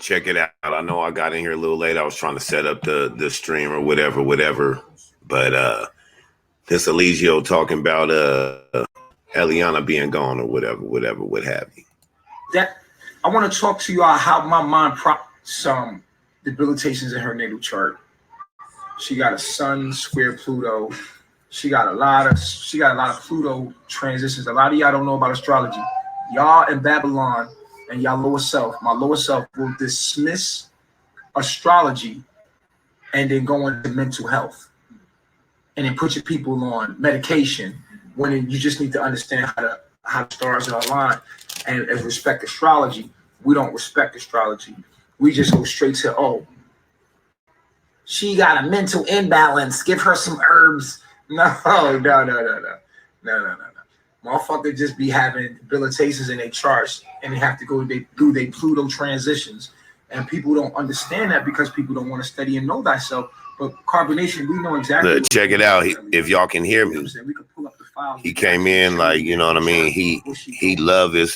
Check it out. I know I got in here a little late. I was trying to set up the stream or whatever. But this Eligio talking about Eliana being gone or whatever, what have you. That I want to talk to you about how my mind some debilitations in her natal chart. She got a Sun square Pluto. She got a lot of Pluto transitions. A lot of y'all don't know about astrology. Y'all in Babylon and y'all lower self, my lower self will dismiss astrology and then go into mental health and then put your people on medication when you just need to understand how the stars are aligned and respect astrology. We don't respect astrology. We just go straight to, oh, she got a mental imbalance. Give her some herbs. No. Motherfucker just be having debilitations in their charts and they have to go through their Pluto transitions. And people don't understand that because people don't want to study and know thyself. But carbonation, we know exactly. Look, check it out. If y'all can hear me, we can pull up the file. He came in like, you know what I mean. He love his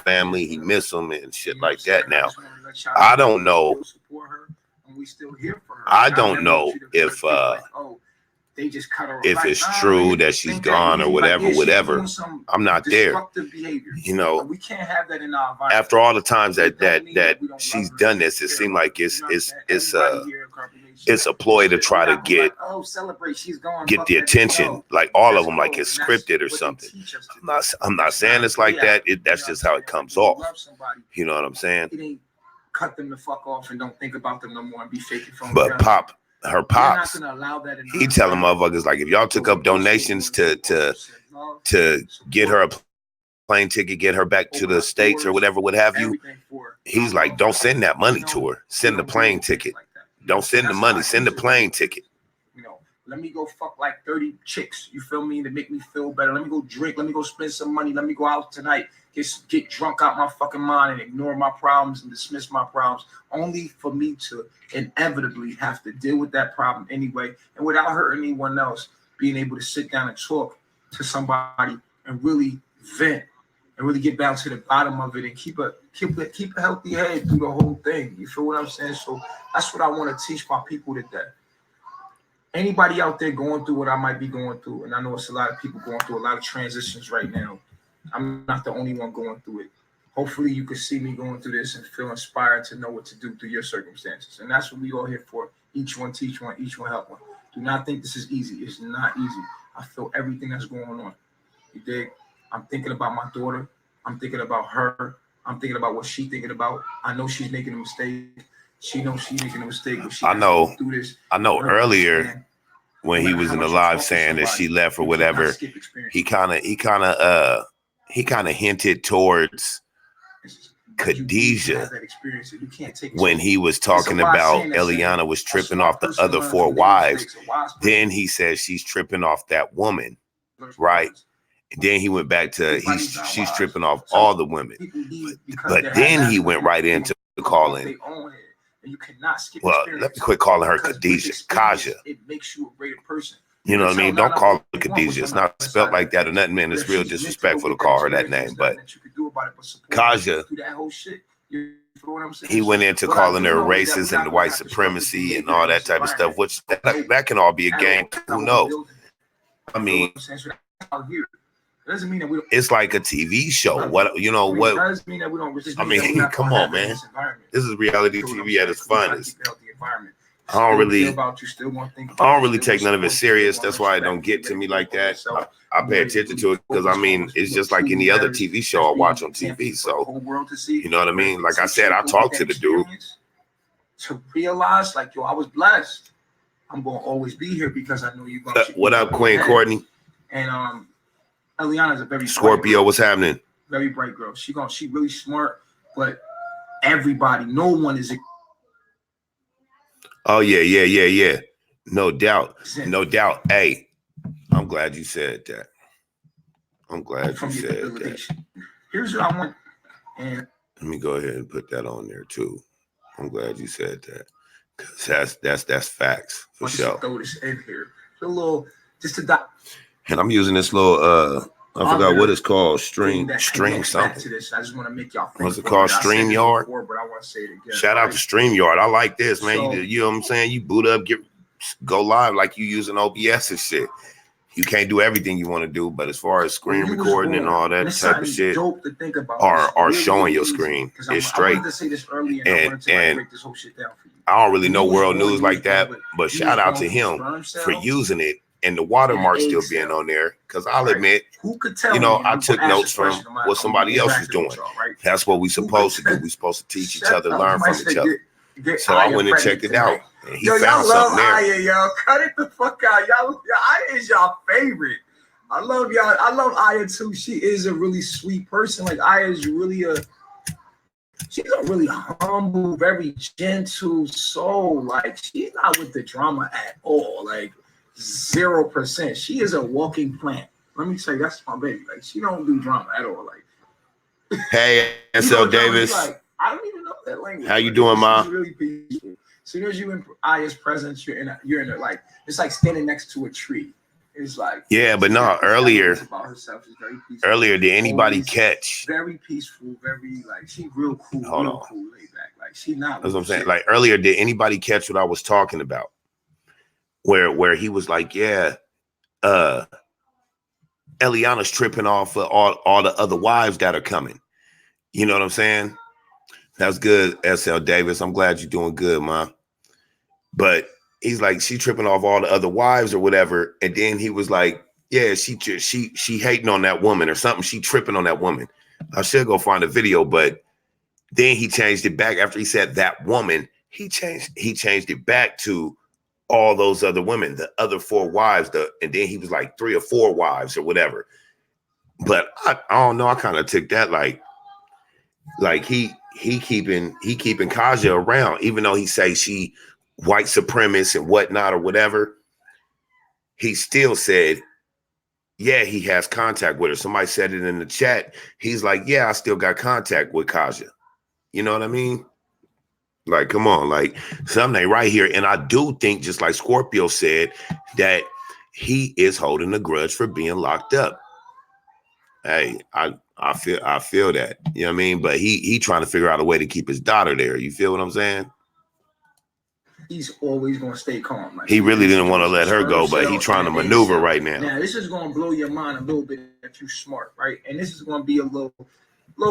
family. He miss them and shit like that. Now, I don't know. I don't know if they just cut her if it's true that she's gone or whatever. I'm not there. You know, we can't have that in our environment. After all the times that she's done this, it seemed like it's a ploy to try to get the attention, like all of them, like it's scripted or something. I'm not saying it's like that. That's just how it comes off. You know what I'm saying? Cut them the fuck off and don't think about them no more and be faking from. But her pops, he telling motherfuckers like, if y'all took up donations to get her a plane ticket, get her back to the States or whatever, what have you, he's like, don't send that money to her. Send the plane ticket. Don't send the money. Send the plane ticket. You know, let me go fuck like 30 chicks. You feel me? To make me feel better. Let me go drink. Let me go spend some money. Let me go out tonight. Get drunk out my fucking mind and ignore my problems and dismiss my problems, only for me to inevitably have to deal with that problem anyway, and without hurting anyone else, being able to sit down and talk to somebody and really vent and really get down to the bottom of it and keep a healthy head through the whole thing. You feel what I'm saying? So that's what I want to teach my people today. Anybody out there going through what I might be going through, and I know it's a lot of people going through a lot of transitions right now. I'm not the only one going through it. Hopefully you can see me going through this and feel inspired to know what to do through your circumstances. And that's what we all here for. Each one teach one, each one help one. Do not think this is easy. It's not easy. I feel everything that's going on. You dig? I'm thinking about my daughter. I'm thinking about her. I'm thinking about what she's thinking about. I know she's making a mistake. She knows she's making a mistake. But I know earlier when he was in the live saying that she left or whatever, he kind of hinted towards Khadijah when he was talking about Eliana was tripping off the other 4 wives. Then he said she's tripping off that woman, right? And then he went back to she's tripping off all the women. But then he went right into calling. Well, let me quit calling her Khadijah, Kaja. It makes you a greater person. You know what I mean? Don't call her Khadijah. It's not spelled like that or nothing, man. It's real disrespectful to call her that name. But Kaja, he went into calling her racist and the white supremacy and all that type of stuff, which that can all be a game. Who knows? I mean, it's like a TV show. What you know? What I mean? Come on, man. This is reality TV at its finest. I don't really take none of it serious. That's why it don't get to me like that. I pay attention to it because I mean it's just like any other TV show I watch on TV. So you know what I mean? Like I said, I talk to the dude. To realize, like, yo, I was blessed. I'm gonna always be here because I know you're gonna. What up, Queen Courtney? And Eliana's a very Scorpio. What's happening? Very bright girl. She really smart, but everybody, no one is. Oh yeah. No doubt. Hey, I'm glad you said that. I'm glad you said that. Here's what I want. And let me go ahead and put that on there too. I'm glad you said that. Cause that's facts for sure. Throw this in here. A little just to dot. And I'm using this little I forgot what it's called. Stream something. To this. I just want to make y'all think. What's it called? StreamYard. But I want to say it again. Shout out to StreamYard. I like this, man. So, you know what I'm saying? You boot up, go live like you using OBS and shit. You can't do everything you want to do, but as far as screen recording and all that type of shit, dope to think about are showing your screen. It's straight. I wanted to say this earlier, and I wanted to break this whole shit down for you. I don't really know world news like that, but shout out to him for using it and the watermark still being on there. Because I'll admit, who could tell I took notes from what somebody else was doing. That's what we supposed to do. We supposed to teach each other, learn from each other. So I went and checked it out. And he found something there. Aya, y'all. Cut it the fuck out. Y'all, Aya is y'all favorite. I love y'all. I love Aya too. She is a really sweet person. Like Aya is really she's a really humble, very gentle soul. Like she's not with the drama at all. Like 0%. She is a walking plant. Let me say that's my baby. Like she don't do drama at all. Like hey, SL Davis. Like, I don't even know that language. How you doing, Ma? She's really peaceful. As soon as you in Aya's presence, you're in a like it's like standing next to a tree. It's like but no. Earlier, about herself. She's very peaceful. Earlier, did anybody catch? Very peaceful, very like she real cool, cool, laid back. Like she not. That's what I'm saying. Like earlier, did anybody catch what I was talking about? Where he was like, Eliana's tripping off of all the other wives that are coming. You know what I'm saying? That's good, SL Davis. I'm glad you're doing good, ma. But he's like, she tripping off all the other wives or whatever. And then he was like, yeah, she hating on that woman or something. She tripping on that woman. I should go find a video, but then he changed it back after he said that woman. He changed it back to all those other women, the other 4 wives. And then he was like 3 or 4 wives or whatever. But I don't know. I kind of took that like he keeping Kaja around, even though he say she white supremacist and whatnot or whatever. He still said, yeah, he has contact with her. Somebody said it in the chat. He's like, yeah, I still got contact with Kaja. You know what I mean? Like, come on, like something ain't right here. And I do think, just like Scorpio said, that he is holding a grudge for being locked up. Hey, I feel that. You know what I mean? But he trying to figure out a way to keep his daughter there. You feel what I'm saying? He's always going to stay calm. Like, he really didn't want to let her go, but he's trying to maneuver right now. Now, this is going to blow your mind a little bit that you're smart, right? And this is going to be a little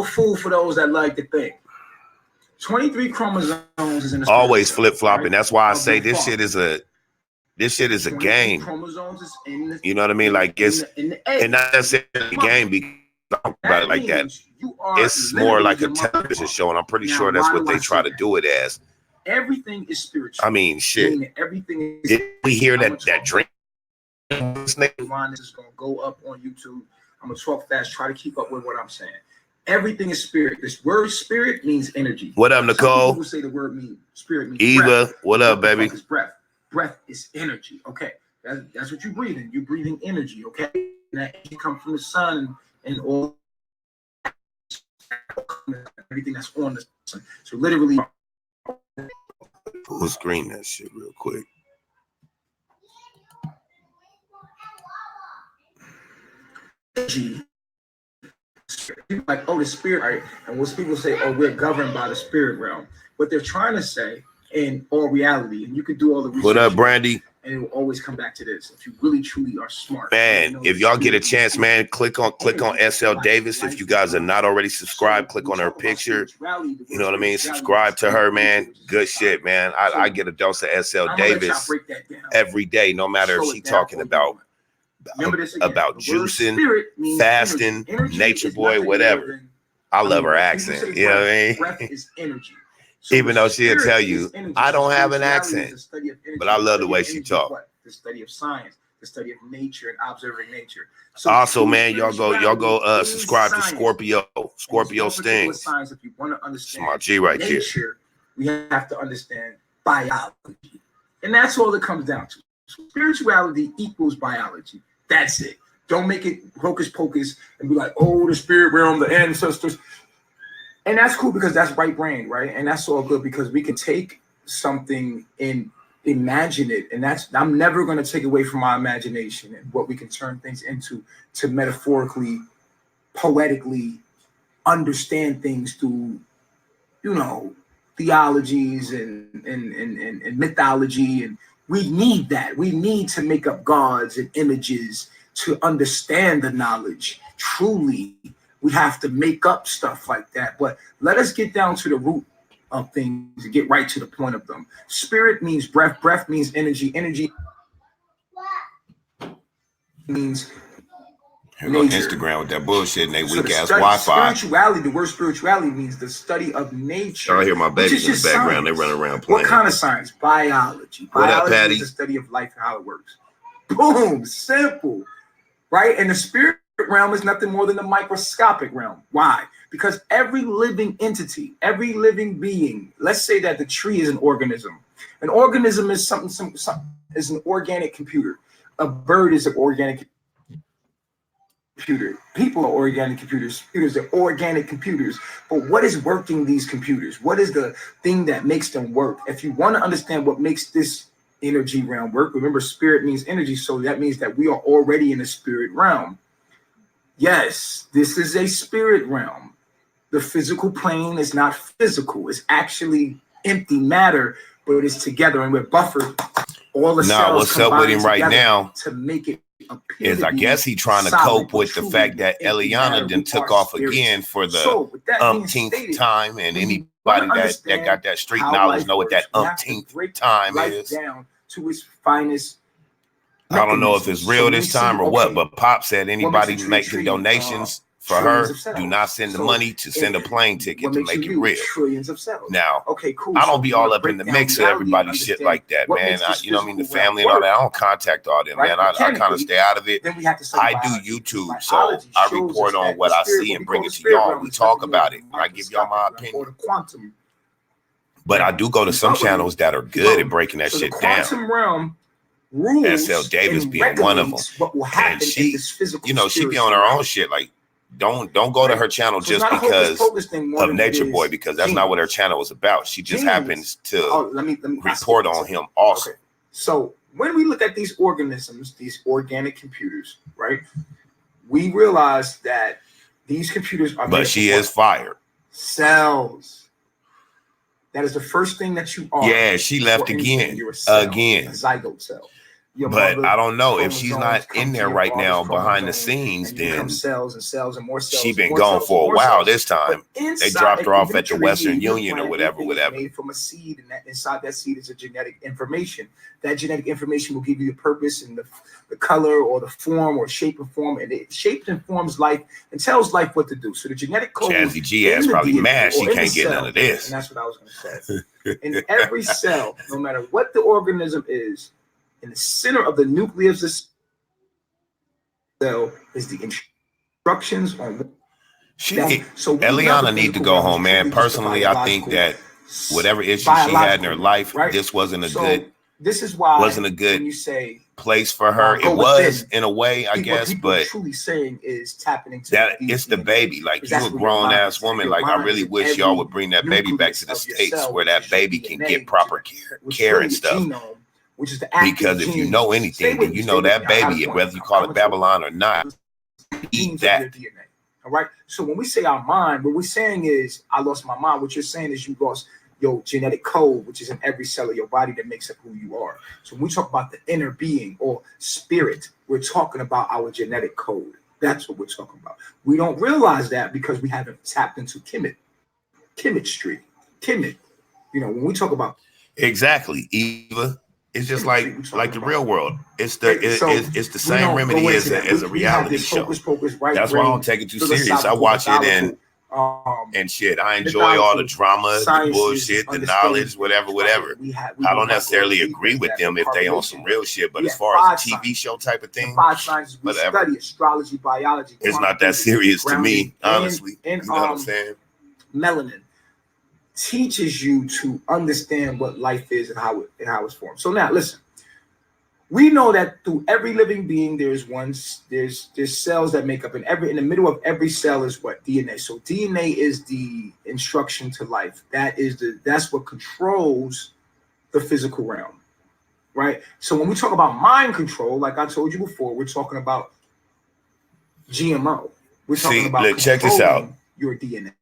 food for those that like to think. 23 chromosomes is in the always flip-flopping. Right? That's why I say this shit is a game. Chromosomes is in the, you know what I mean? Like it's and not necessarily a game because I don't about it like that. It's more like a television show, and I'm pretty sure that's what they try to do it as. Everything is spiritual. I mean, shit. Everything is. Did we hear that dream? This is gonna go up on YouTube. I'm gonna talk fast. Try to keep up with what I'm saying. Everything is spirit. This word "spirit" means energy. What up, Nicole? Some people say the word spirit means Eva. Breath. What up, baby? It's breath. Breath is energy. Okay, that's what you're breathing. You're breathing energy. Okay, and that energy comes from the sun and all everything that's on the sun. So literally. Full screen that shit real quick. Like, oh, the spirit, right? And what people say, oh, we're governed by the spirit realm. What they're trying to say in all reality, and you could do all the research. What up, Brandy? And it will always come back to this. If you really truly are smart, man. If y'all get a chance, man, click on SL Davis. If you guys are not already subscribed, click on her picture. You know what I mean? Subscribe to her, man. Good shit, man. I get a dose of SL Davis every day, no matter if she's talking about juicing, fasting, nature boy, whatever. I love her accent. You know what I mean? Breath is energy. Even though she'll tell you, I don't have an accent, but I love the way she talks. The study of science, the study of nature and observing nature. So also, man, y'all go subscribe to Scorpio Stings. Science, if you want to understand my G right nature, we have to understand biology. And that's all it comes down to. Spirituality equals biology. That's it. Don't make it hocus pocus and be like, oh, the spirit realm, the ancestors. And that's cool because that's right brain, right? And that's all good because we can take something in imagine it. And I'm never going to take away from my imagination and what we can turn things into, to metaphorically, poetically understand things through, you know, theologies and mythology. And we need that. We need to make up gods and images to understand the knowledge. Truly, we have to make up stuff like that. But let us get down to the root of things and get right to the point of them. Spirit means breath. Breath means energy. Energy means here go Instagram with that bullshit and they weak ass Wi-Fi. Spirituality, the word spirituality means the study of nature. I hear my babies in the background. They run around playing. What kind of science? Biology. Biology is the study of life and how it works. Boom, simple, right? And the spirit realm is nothing more than the microscopic realm. Why? Because every living entity, every living being, let's say that the tree is an organism. An organism is something is an organic computer. A bird is an organic computer. People are organic computers. Computers are organic computers. But what is working these computers? What is the thing that makes them work? If you want to understand what makes this energy realm work, remember spirit means energy. So that means that we are already in the spirit realm. Yes, this is a spirit realm. The physical plane is not physical. It's actually empty matter, but it's together and we're buffered. All the cells what's up with him right now to make it is I guess he trying to cope with the fact that Eliana then took off again for the umpteenth time, and anybody that got that street knowledge know what that umpteenth time is. Down to its finest. I don't know if it's real this time or what, but Pop said anybody making donations for her, do not send the money to send a plane ticket to make it real. Trillions of cells. Now, okay, cool. I don't be all up in the mix of everybody's shit like that, man. You know what I mean? The family and all that. I don't contact all them, man. I kind of stay out of it. I do YouTube, so I report on what I see and bring it to y'all. We talk about it. I give y'all my opinion. But I do go to some channels that are good at breaking that shit down. Quantum realm rules SL Davis being one of them. And she, you know, she be on her own shit. Like, don't go to her channel just because of Nature Boy, because that's not what her channel is about. She just happens to report on him also. Okay. So when we look at these organisms, these organic computers, right, we realize that these computers are. But she is fired. Cells. That is the first thing that you are. Yeah, she left again. Again. A zygote cell. But I don't know if she's not in there right now behind the scenes. Then cells and cells and more cells. She's been gone for a while. This time they dropped her off at the Western Union or whatever. Made from a seed, and that inside that seed is a genetic information. That genetic information will give you the purpose and the color or the form or shape and form, and it shapes and forms life and tells life what to do. So the genetic code. Jazzy G ass probably mad she can't get none of this. And that's what I was going to say. In every cell, no matter what the organism is, in the center of the nucleus of the cell is the instructions on. So Eliana need to go home, man. Personally, I think that whatever issue she had in her life, this wasn't a good. This is why wasn't a good you say place for her. It was in a way, I guess, but truly saying is tapping into that it's the baby. Like, you a grown ass woman. Like, I really wish y'all would bring that baby back to the States where that baby can get proper care and stuff. Which is the because if you know anything, then you know that baby, whether you call it Babylon or not, eat that. All right. So when we say our mind, what we're saying is, I lost my mind. What you're saying is you lost your genetic code, which is in every cell of your body that makes up who you are. So when we talk about the inner being or spirit, we're talking about our genetic code. That's what we're talking about. We don't realize that because we haven't tapped into chemistry. You know, when we talk about exactly, Eva. It's just like the real world. It's the same remedy as a reality show. That's why I don't take it too serious. I watch it and shit. I enjoy all the drama, the bullshit, the knowledge, whatever. I don't necessarily agree with them if they on some real shit, but as far as a TV show type of thing, whatever. Astrology, biology. It's not that serious to me, honestly. You know what I'm saying? Melanin teaches you to understand what life is and how it's formed. So now listen, we know that through every living being there's cells that make up in the middle of every cell is what? DNA. So DNA is the instruction to life. That's what controls the physical realm. right? So when we talk about mind control, like I told you before, we're talking about GMO. We're talking about look, check this out. Your DNA.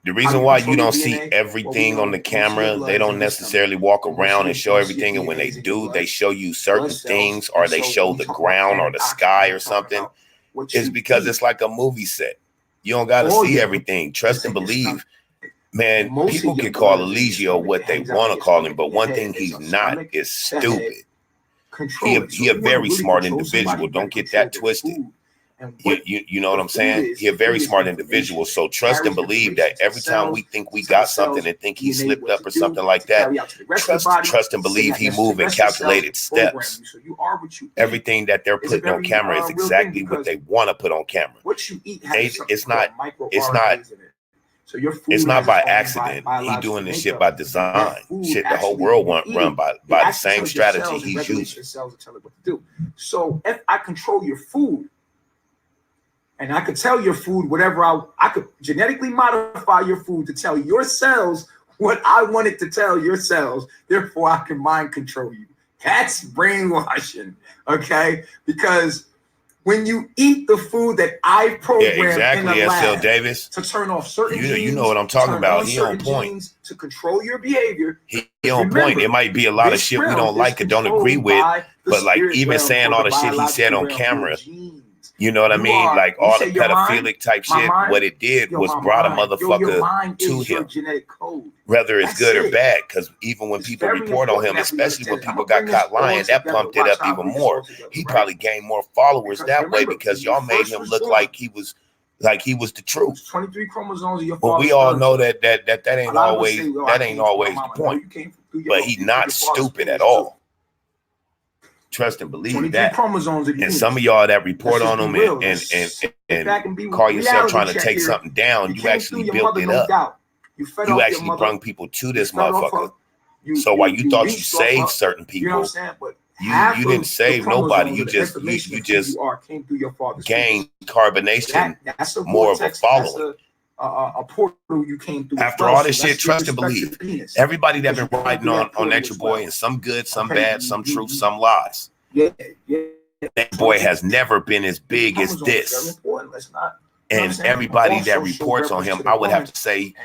The reason why you don't see everything on the camera, they don't necessarily walk around and show everything. And when they do, they show you certain things, or they show the ground or the sky or something. It's because it's like a movie set. You don't got to see everything. Trust and believe. Man, people can call Eligio what they want to call him, but one thing he's not is stupid. He a very smart individual. Don't get that twisted. You know what I'm saying? He's a very smart individual. So trust and believe that every time we think we got something and think he slipped up or something like that, trust and believe he moved in calculated steps. Everything that they're putting on camera is exactly what they want to put on camera. It's not by accident. He doing this shit by design. Shit, the whole world run by the same strategy he's using. So if I control your food, and I could tell your food whatever I could genetically modify your food to tell your cells what I wanted to tell your cells. Therefore, I can mind control you. That's brainwashing, okay? Because when you eat the food that I programmed in the lab Davis, to turn off certain genes, you know what I'm talking about. He on point. To control your behavior. He on point. It might be a lot of shit we don't like or don't agree with, but like even saying all the shit he said on camera, you know what I mean? Like all the pedophilic type shit, what it did was brought a motherfucker to him. Whether it's good or bad, because even when people report on him, especially when people got caught lying, that pumped it up even more. He probably gained more followers that way because y'all made him look like he was the truth. 23 chromosomes of your but we all know that ain't always the point. But he's not stupid at all. Trust and believe that. And some of y'all that report on them and call yourself trying to take something down, you actually built it up. You actually brung people to this motherfucker. So while you thought you saved certain people, you didn't save nobody. You just gained carbonation, more of a following. A portal you came through. After all this shit, trust and believe. Everybody that been writing on at your boy, and some good, some bad, some truth, some lies. Yeah. That boy has never been as big as this. And everybody that reports on him, I would have to say,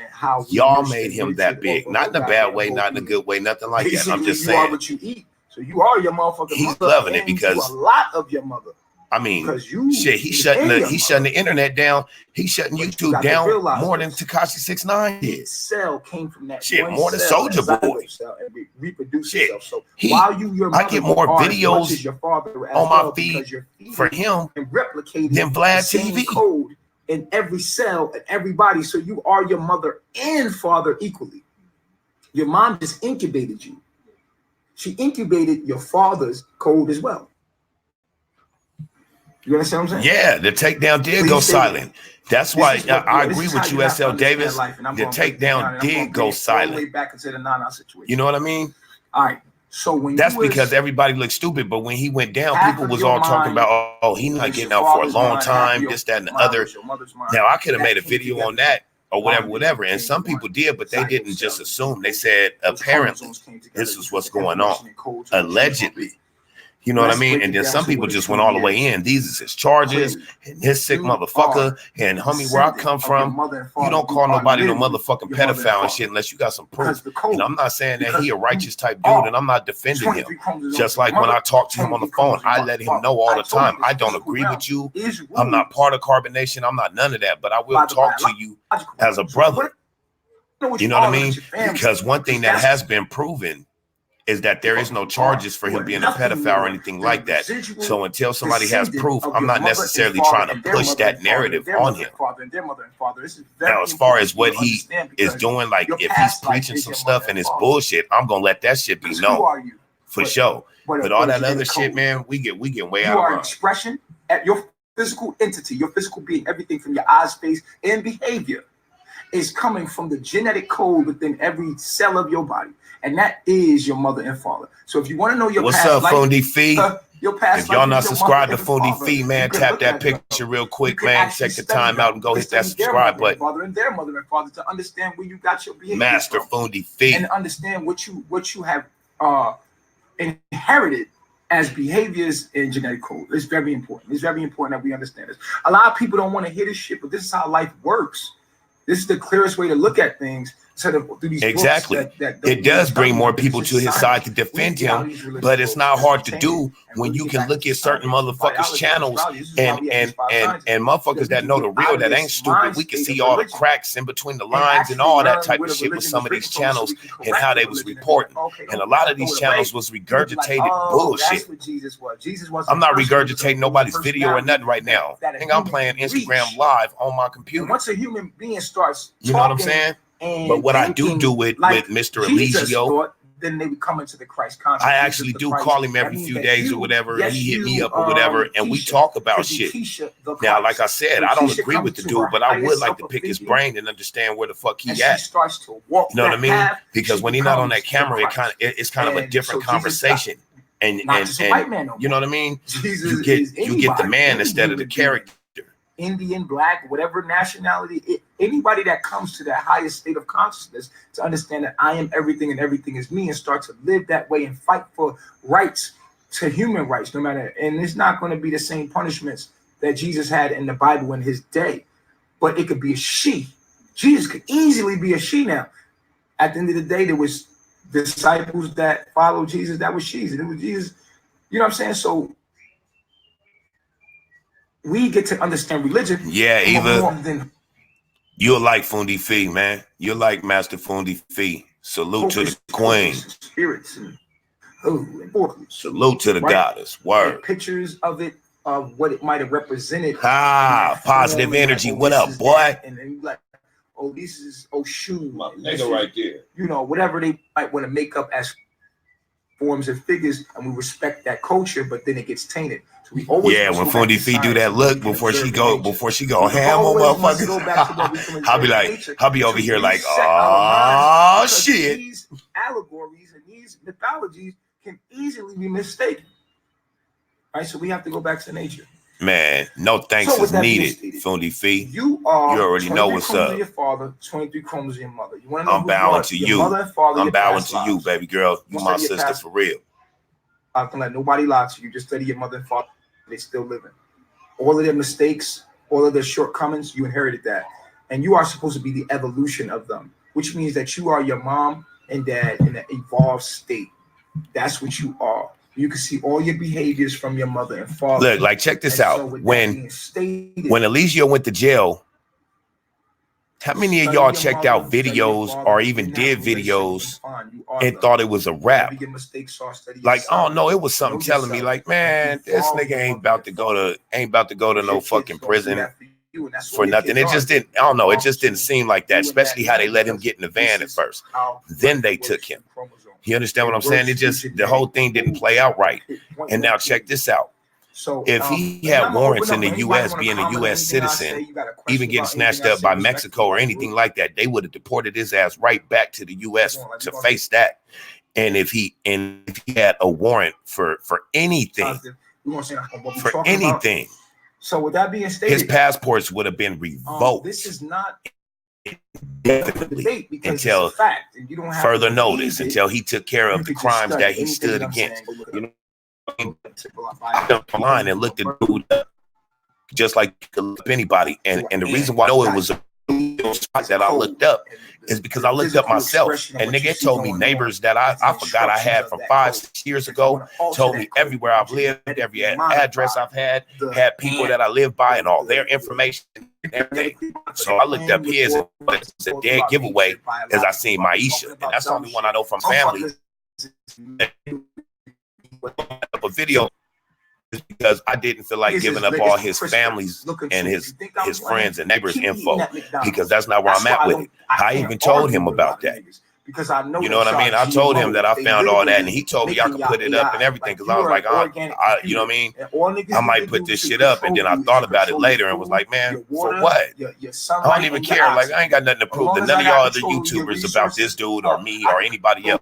y'all made him that big. Not in a bad way, not in a good way, nothing like that. I'm just saying. You are what you eat. So you are your motherfucking He's mother. loving it because a lot of your mother. I mean, shit, he's shutting the internet down. He's shutting YouTube down more than Tekashi 6ix9ine did. His cell came from that shit, more than Soulja Boy. And reproduce shit. Itself. So while I get more videos on my feed for him than Vlad TV. Code in every cell and everybody. So you are your mother and father equally. Your mom just incubated you. She incubated your father's code as well. You understand what I'm saying? Yeah, the takedown did go silent. That's why I agree with you, SL Davis. The takedown did go silent. You know what I mean? All right. So when that's because everybody looked stupid, but when he went down, people was all talking about, oh, he's not getting out for a long time, this, that, and the other. Now I could have made a video on that or whatever. And some people did, but they didn't just assume. They said apparently this is what's going on. Allegedly. You know what I mean? And then some people just went all the way in. These is his charges and his sick motherfucker. And homie, where I come from, you don't call nobody no motherfucking pedophile and shit unless you got some proof. And I'm not saying that he a righteous type dude, and I'm not defending him. Just like when I talk to him on the phone, I let him know all the time. I don't agree with you. I'm not part of carbonation. I'm not none of that. But I will talk to you as a brother. You know what I mean? Because one thing that has been proven is that there is no charges for him being a pedophile or anything like that. So until somebody has proof, I'm not necessarily trying to push that narrative on him. Now, as far as what he is doing, like if he's preaching some stuff and it's bullshit, I'm gonna let that shit be known for sure. But all that other shit, man, we get way out of line. Expression at your physical entity, your physical being, everything from your eyes, face, and behavior is coming from the genetic code within every cell of your body. And that is your mother and father. So if you want to know your what's past up, life, Fundi Fee? Your past if y'all life not subscribed to Fundi Fee, man, tap that picture real quick, man. Check the time out and go hit that subscribe button. Father and their mother and father to understand where you got your behavior Master from. Fundi Fee. And understand what you have inherited as behaviors in genetic code. It's very important. It's very important that we understand this. A lot of people don't want to hear this shit, but this is how life works. This is the clearest way to look at things. Through these exactly. It does bring more people to his side to defend him, but it's not hard to do when you can look at certain motherfuckers' channels and motherfuckers that know the real, that ain't stupid. We can see all the cracks in between the lines and all that type of shit with some of these channels and how they was reporting. And a lot of these channels was regurgitated bullshit. I'm not regurgitating nobody's video or nothing right now. I think I'm playing Instagram live on my computer. Once a human being starts, you know what I'm saying? But what I do with Mr. Eligio, then they would come into the Christ consciousness. I actually do call him every few days or whatever. Yes, he hit me up or whatever, and we talk about shit. Now, like I said, I don't agree with the dude, but I would like to pick his brain and understand where the fuck he at. You know what I mean? Because when he's not on that camera, it's kind of a different conversation. And you know what I mean? You get the man instead of the character. Indian, black, whatever nationality, anybody that comes to that highest state of consciousness to understand that I am everything and everything is me and start to live that way and fight for rights, to human rights, no matter, and it's not going to be the same punishments that Jesus had in the Bible in his day, but it could be a she. Jesus could easily be a she now. At the end of the day, there was disciples that followed Jesus, that was she's, and it was Jesus, you know what I'm saying? So we get to understand religion. Yeah, Eva, you're like Fundi Fee, man. You're like Master Fundi Fee. Salute to the queen. Spirits and salute to the goddess. Word. And pictures of it, of what it might have represented. Positive energy. What up, boy? And then you like, oh, this is Oshun. My nigga right there. You know, whatever they might want to make up as forms and figures, and we respect that culture, but then it gets tainted. So we always when Fundi Fee do that look before she go ham on motherfuckers, I'll be over here like, oh shit. These allegories and these mythologies can easily be mistaken. Right, so we have to go back to nature. Man, no thanks is needed, Fundi Fee. You already know what's up. Your father, 23 chromosomes of your mother. You want to know I'm bowing to you. I'm bowing to you, lives. Baby girl. You my sister for real. I can let nobody lie to you. Just study your mother and father. They still living. All of their mistakes, all of their shortcomings, you inherited that. And you are supposed to be the evolution of them, which means that you are your mom and dad in an evolved state. That's what you are. You can see all your behaviors from your mother and father. Look, like, check this out. So when Eligio went to jail, how many of y'all checked out videos or even did videos and thought it was a rap? Like, I don't know, it was something telling me like, man, this nigga ain't about to go to no fucking prison for nothing. It just didn't, I don't know, it just didn't seem like that, especially how they let him get in the van at first. Then they took him. You understand what I'm saying? It just, the whole thing didn't play out right. And now check this out. So if he had warrants in the U.S., being a U.S. citizen, even getting snatched up by Mexico or anything like that, they would have deported his ass right back to the U.S. to face that. And if he had a warrant for anything, so with that being stated, his passports would have been revoked. This is not definitely until further notice, until he took care of the crimes that he stood against. You know, I jumped online and looked at the dude up, just like you could look up anybody. And the reason why I know it was a spot that I looked up is because I looked up myself. And nigga told me neighbors that I forgot I had from 5-6 years ago, told me everywhere I've lived, every address I've had people that I live by and all their information and everything. So I looked up his, and it's a dead giveaway as I seen Maisha. And that's the only one I know from family. A video is because I didn't feel like giving up all his families and his friends and neighbors info, because that's not where I'm at with it. I even told him about that. Because I know, you know what I mean? I told him that I found all that, and he told me I could put it up and everything, because I was like, you know what I mean? I might put this shit up, and then I thought about it later and was like, man, for what? I don't even care. Like, I ain't got nothing to prove to none of y'all other YouTubers about this dude or me or anybody else.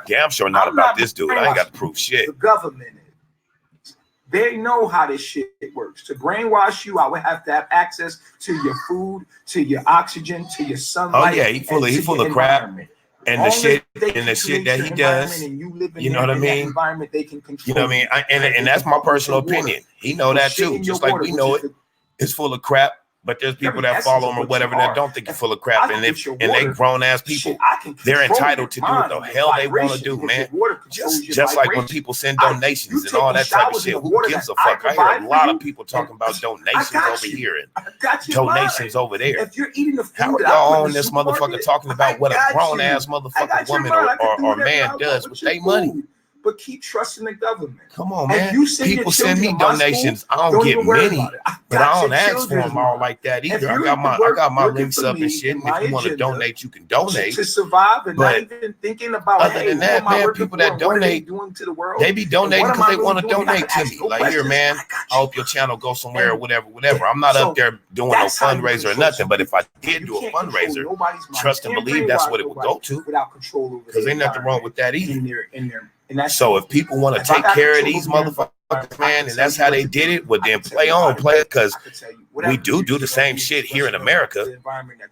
Damn sure not about this dude. I ain't got to prove shit. The government, they know how this shit works. To brainwash you, I would have to have access to your food, to your oxygen, to your sunlight. Oh yeah, he full of crap. and the shit that he does, you know what I mean? Environment they can control. You know what I mean? And that's my personal opinion. He know that too, just like we know it. It's full of crap. But there's people that follow him or whatever that don't think you're full of crap, and they grown ass people. They're entitled to do what the hell they want to do, man. Just like when people send donations and all that type of shit. Who gives a fuck? I hear a lot of people talking about donations over here and donations over there. If you're eating the food, how are y'all on this motherfucker talking about what a grown ass motherfucking woman or man does with their money? But keep trusting the government. Come on, man. People send me donations. I don't get many, but I don't ask for them all like that either. I got my links up and shit. And if you want to donate, you can donate. To survive and not even thinking about. Other than that, man, people that donate, they be donating because they want to donate to me. Like, here, man, I hope your channel goes somewhere or whatever. I'm not up there doing no fundraiser or nothing. But if I did do a fundraiser, trust and believe that's what it would go to. Because ain't nothing wrong with that either. So if people want to take care of these motherfuckers, man, and that's how they did it, well, then play it, because we do the same shit here in America.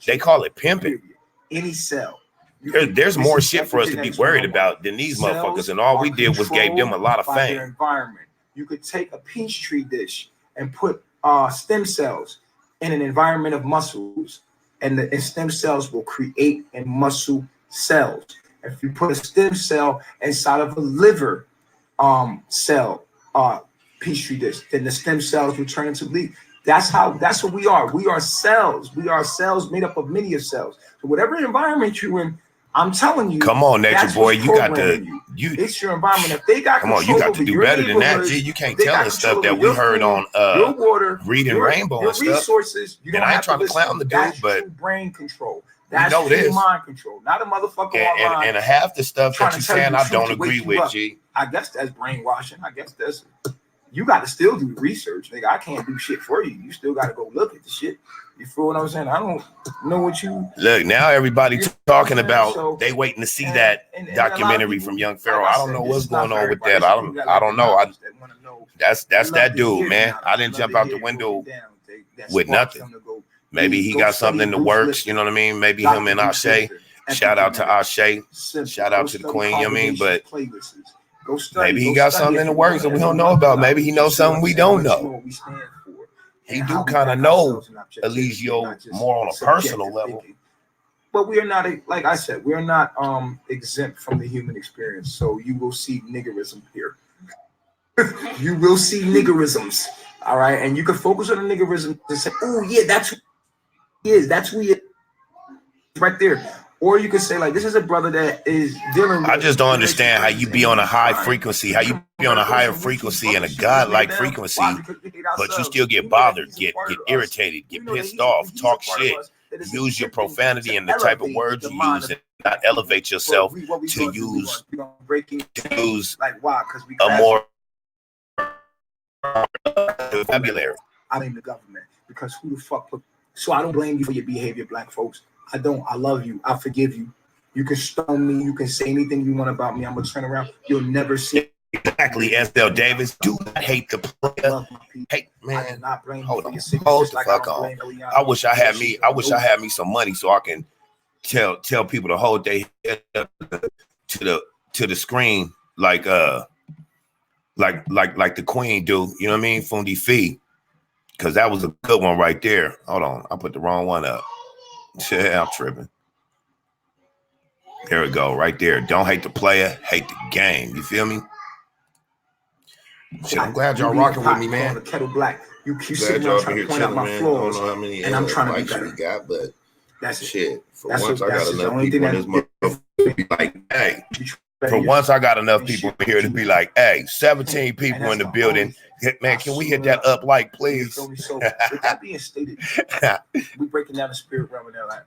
They call it pimping. Any cell. There's more shit for us to be worried about than these motherfuckers, and all we did was gave them a lot of fame. Environment. You could take a Peachtree dish and put stem cells in an environment of muscles, and the stem cells will create a muscle cells. If you put a stem cell inside of a liver cell, Peachtree dish, then the stem cells will turn into bleed. That's what we are. We are cells. We are cells made up of many of cells. So whatever environment you're in, I'm telling you. Come on, Nature Boy, you got to. It's your environment. If they got come on, you got to do better than that. G, you can't tell us stuff that we heard on water, Reading Rainbow and stuff. Resources. And I ain't trying to clown the dude, but brain control. That's mind control, not a motherfucker online. And half the stuff that you're saying, I don't agree with, G. I guess that's brainwashing. I guess that's you got to still do research, nigga. I can't do shit for you. You still got to go look at the shit. You feel what I'm saying? I don't know what you look. Now everybody talking about they waiting to see that documentary from Young Pharaoh. I don't know what's going on with that. I don't know. That's that dude, man. I didn't jump out the window with nothing. Maybe he got something in the works, you know what I mean? Maybe him and Ashe. Shout out to Ashe. Shout out to the Queen, you know what I mean? But maybe he got something in the works that we don't know about. Maybe he knows something we don't know. He do kind of know Eligio more on a personal level. But we are not, like I said, we are not exempt from the human experience. So you will see niggerism here. You will see niggerisms, all right? And you can focus on the niggerism and say, oh, yeah, that's that's who he is right there. Or you could say, like, this is a brother that is dealing with. I just don't understand how you be on a high frequency, how you be on a higher frequency and a godlike frequency, but you still get bothered, get irritated, get pissed off, talk shit, use your profanity and the type of words you use and not elevate yourself to use a more vocabulary. I blame the government because who the fuck put. So I don't blame you for your behavior, black folks. I don't. I love you. I forgive you. You can stone me. You can say anything you want about me. I'm gonna turn around. You'll never see. Exactly, S.L. Davis. Do not hate the player. Hey, man. Hold the fuck on. I wish I had me some money so I can tell people to hold their head up to the screen like the Queen do. You know what I mean? Fundi Fee. Because that was a good one right there. Hold on. I put the wrong one up. Yeah, I'm tripping. There we go. Right there. Don't hate the player. Hate the game. You feel me? Shit, I'm glad y'all rocking with me, man. Kettle black. You keep sitting there trying to point out my flaws. I don't know how many and I'm trying to be better. We got, but that's it. Shit. For once, I got enough people in this motherfucker be like, hey. For once, I got enough people here to be like, hey, 17 people in the building. Man, can we hit that up like, please? So with that being stated, we're breaking down the spirit realm in their life.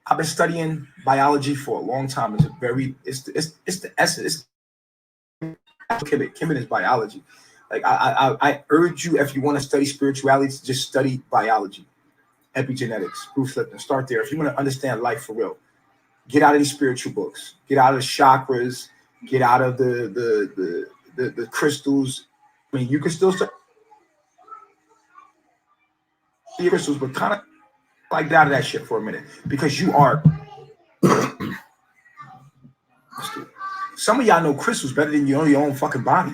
I've been studying biology for a long time. It's the essence. Kemet is biology. Like I urge you, if you want to study spirituality, to just study biology. Epigenetics, Bruce Lipton. Start there. If you want to understand life for real, get out of these spiritual books. Get out of the chakras. Get out of the crystals. I mean, you can still study crystals, but kind of like out of that shit for a minute because you are. Some of y'all know crystals better than you know your own fucking body.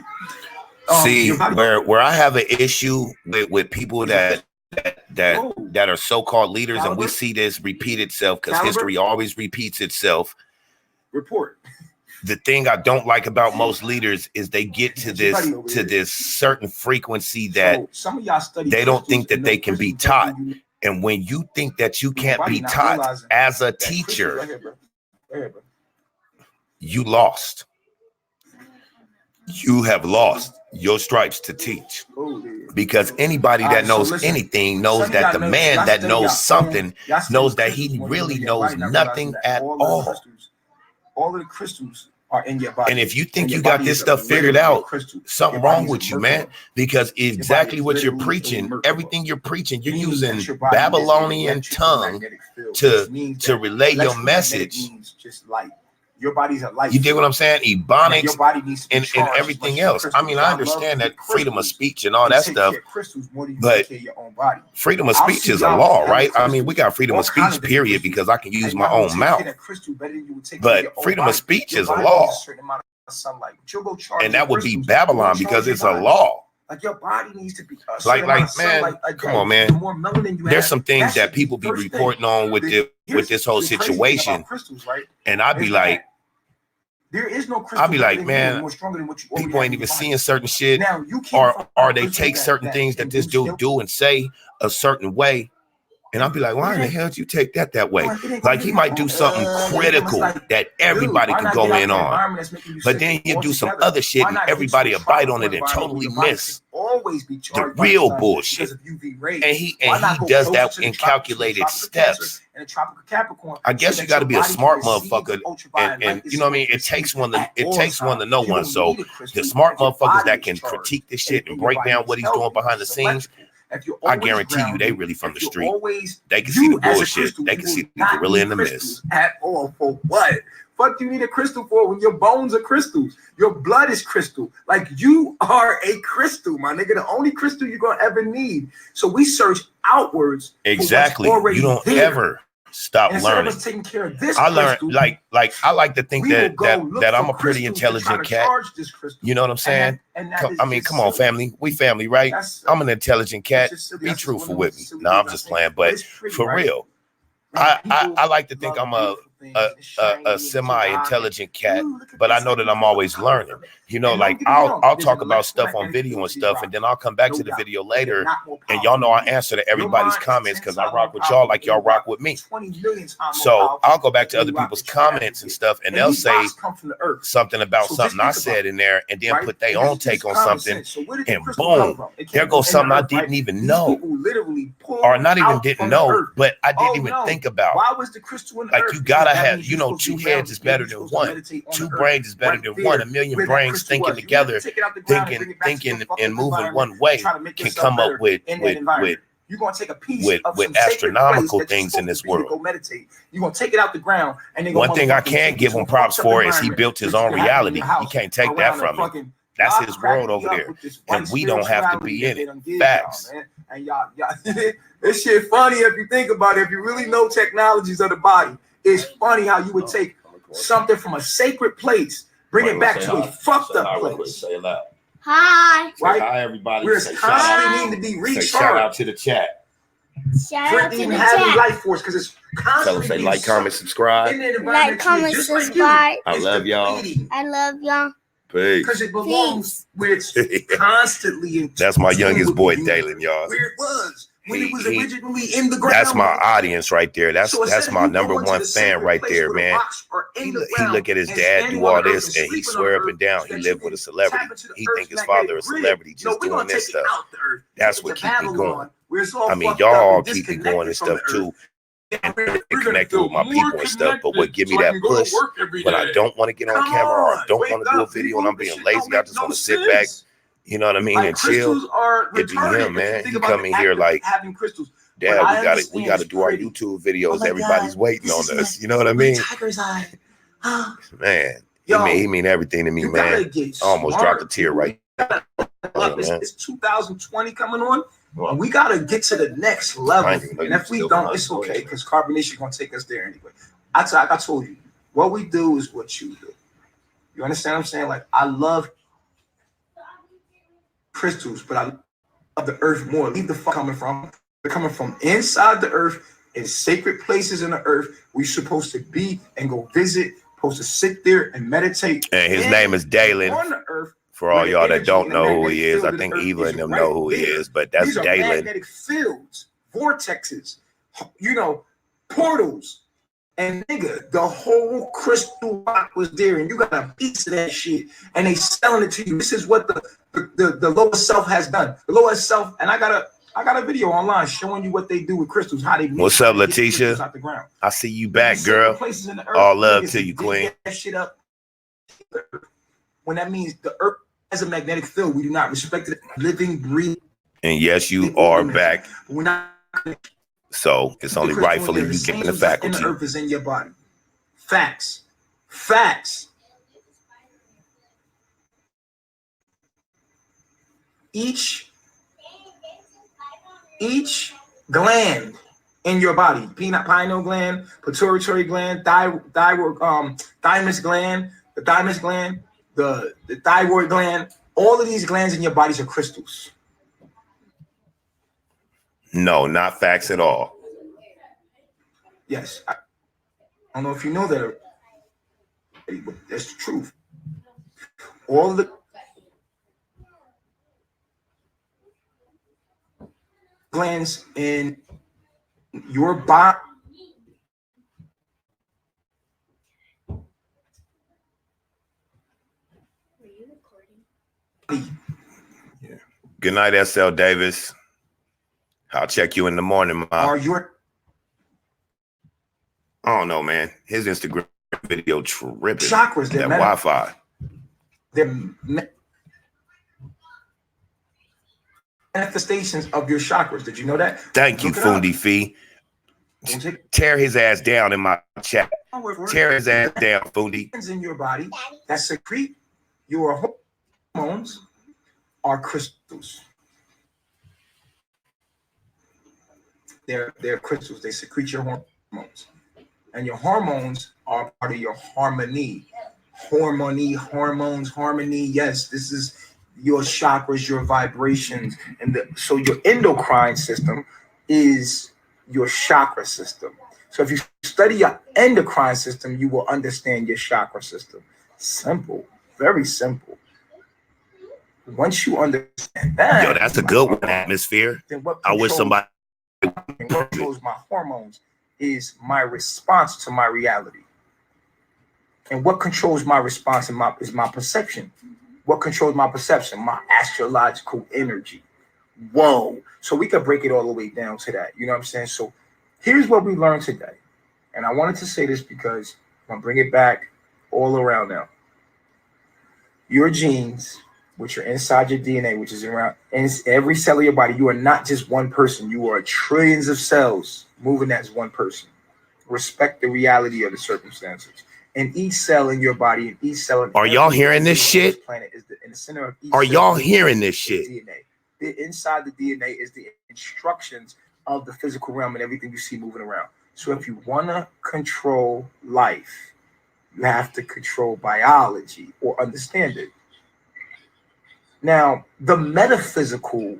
See, where I have an issue with people that are so-called leaders, and we see this repeat itself because history always repeats itself. Report. The thing I don't like about most leaders is they get to this certain frequency that some of y'all study they don't think that they can be taught. And when you think that you can't be taught as a teacher, you lost. You have lost your stripes to teach. Because anybody that knows anything knows that the man that knows something knows that he really knows nothing at all. All of the crystals are in your body. And if you think you got this stuff figured out, something wrong with you, man. Because exactly what you're preaching, everything you're preaching, you're using Babylonian tongue to relay your message. Just light. Your body's a light. You dig what I'm saying? Ebonics your body needs to and everything else. I mean, I understand that freedom of speech and all that stuff, but freedom of speech is a law, right? I mean, we got freedom of speech, period, because I can use my own mouth. But freedom of speech is a law. And that would be Babylon because it's a law. Like your body needs to be like man, come on, man. There's some things that people be reporting on with this whole situation, and I'd be like, there is no crystal. I'll be like, man, people ain't even seeing certain shit, or they take certain things that this dude do and say a certain way. And I'll be like, why in the hell did you take that way? Like he might do something critical that everybody can go in on. But then he'll do some other shit and everybody will bite on it and totally miss the real bullshit. And he does that in calculated steps. I guess you got to be a smart motherfucker. And you know what I mean? It takes one to know one. So the smart motherfuckers that can critique this shit and break down what he's doing behind the scenes, I guarantee you they really from the street. They can see the bullshit. They can see the gorilla in the mist. At all for what? Fuck do you need a crystal for when your bones are crystals? Your blood is crystal. Like you are a crystal, my nigga. The only crystal you're gonna ever need. So we search outwards. Exactly. You don't ever stop learning. Taking care of this I learned like I like to think that I'm a pretty intelligent cat. You know what I'm saying? I mean, come on, family. We family, right? I'm an intelligent cat. Be truthful with me. No, I'm just playing, but for real, I like to think I'm a semi-intelligent cat, but I know that I'm always learning. You know, like I'll talk about stuff on video and stuff, and then I'll come back to the video later, and y'all know I answer to everybody's comments because I rock with y'all like y'all rock with me. So I'll go back to other people's comments and stuff, and they'll say something about something I said in there, and then put their own take on something, and boom, there goes something I didn't even know, or not even didn't know, but I didn't even think about. Why was the crystal in the like earth? you gotta have, you know, 2 heads is better than 1. 2 brains is better than 1. A million brains thinking together, thinking and moving one way can come up with you're gonna take a piece of with astronomical things in this world. Go meditate. You're gonna take it out the ground, and then one thing I can't give him props for is he built his own reality. He can't take that from him. That's his world over there, and we don't have to be in it. Facts. And y'all, this shit funny if you think about it. If you really know technologies of the body, it's funny how you would take something from a sacred place, bring it back to a fucked up place. Say it loud. Hi. Right? Hi, everybody. We're constantly need to be recharged. Shout out to the chat. Shout out to the chat. Life force because it's constantly. Tell them, say like, comment, subscribe. Like, comment, subscribe. I love y'all. I love y'all. Peace. Because it belongs where it's constantly in. That's my youngest boy, Dalen, y'all. Where it was. When it was originally in the ground. That's my audience right there. That's my number one fan right there, man. He look at his dad do all this and he swear up and down he lived with a celebrity. He think his father a celebrity just doing this stuff. That's what keep me going. I mean, y'all all keep me going and stuff too. And connected with my people and stuff, but what give me that push when I don't want to get on camera or I don't want to do a video and I'm being lazy, I just want to sit back. You know what I mean? And chill. It be him, man. He come in here like, Dad, we gotta do our YouTube videos. Everybody's waiting on us. You know what I mean? Man, he mean everything to me, man. I almost dropped a tear right. It's 2020 coming on. Well, we gotta get to the next level, and if we don't, it's okay because carbonation is gonna take us there anyway. I told you, what we do is what you do. You understand what I'm saying? Like, I love crystals, but I love the earth more. Leave the fuck coming from. They're coming from inside the earth in sacred places in the earth. We're supposed to be and go visit. Supposed to sit there and meditate. And his name is Dalen. On the earth. For all y'all that don't know who he is, I think Eva and them know who he is, but that's Dalen. These are magnetic fields, vortexes, you know, portals. And nigga, the whole crystal rock was there, and you got a piece of that shit, and they selling it to you. This is what the lower self has done. The lower self, and I got a video online showing you what they do with crystals, how they make. What's up, Letitia? Out the ground. I see you back, girl. All love to you, Queen. That shit up. When that means the earth has a magnetic field, we do not respect it. Living, breathing. And yes, you are back. We're not. So it's only rightfully you get the faculty. And the earth is in your body. Facts. Each gland in your body, pineal gland, pituitary gland, thymus gland, the thymus gland, the thyroid gland, all of these glands in your bodies are crystals. No, not facts at all. Yes. I don't know if you know that, but that's the truth. All the glands in your body. Yeah. Good night, SL Davis. I'll check you in the morning, Mom. I don't know, man. His Instagram video tripping. Chakras, that Wi-Fi. They're manifestations of your chakras. Did you know that? Thank you, Fundi Fee. Tear his ass down in my chat. Tear his ass down, Fundi. In your body that secrete your hormones are crystals. They're crystals. They secrete your hormones. And your hormones are part of your harmony. Harmony. Yes, this is your chakras, your vibrations. So your endocrine system is your chakra system. So if you study your endocrine system, you will understand your chakra system. Simple. Very simple. Once you understand that. Yo, that's a good one, Atmosphere. I wish somebody. What controls my hormones is my response to my reality. And what controls my response is my perception. What controls my perception? My astrological energy. Whoa. So we could break it all the way down to that. You know what I'm saying? So here's what we learned today. And I wanted to say this because I'm going to bring it back all around now. Your genes, which are inside your DNA, which is around in every cell of your body, you are not just one person. You are trillions of cells moving as one person. Respect the reality of the circumstances. And each cell in your body, and each cell in. Are y'all hearing this shit? Planet is in the center of each. Are y'all hearing this shit? DNA. Inside the DNA is the instructions of the physical realm and everything you see moving around. So if you want to control life, you have to control biology or understand it. Now, the metaphysical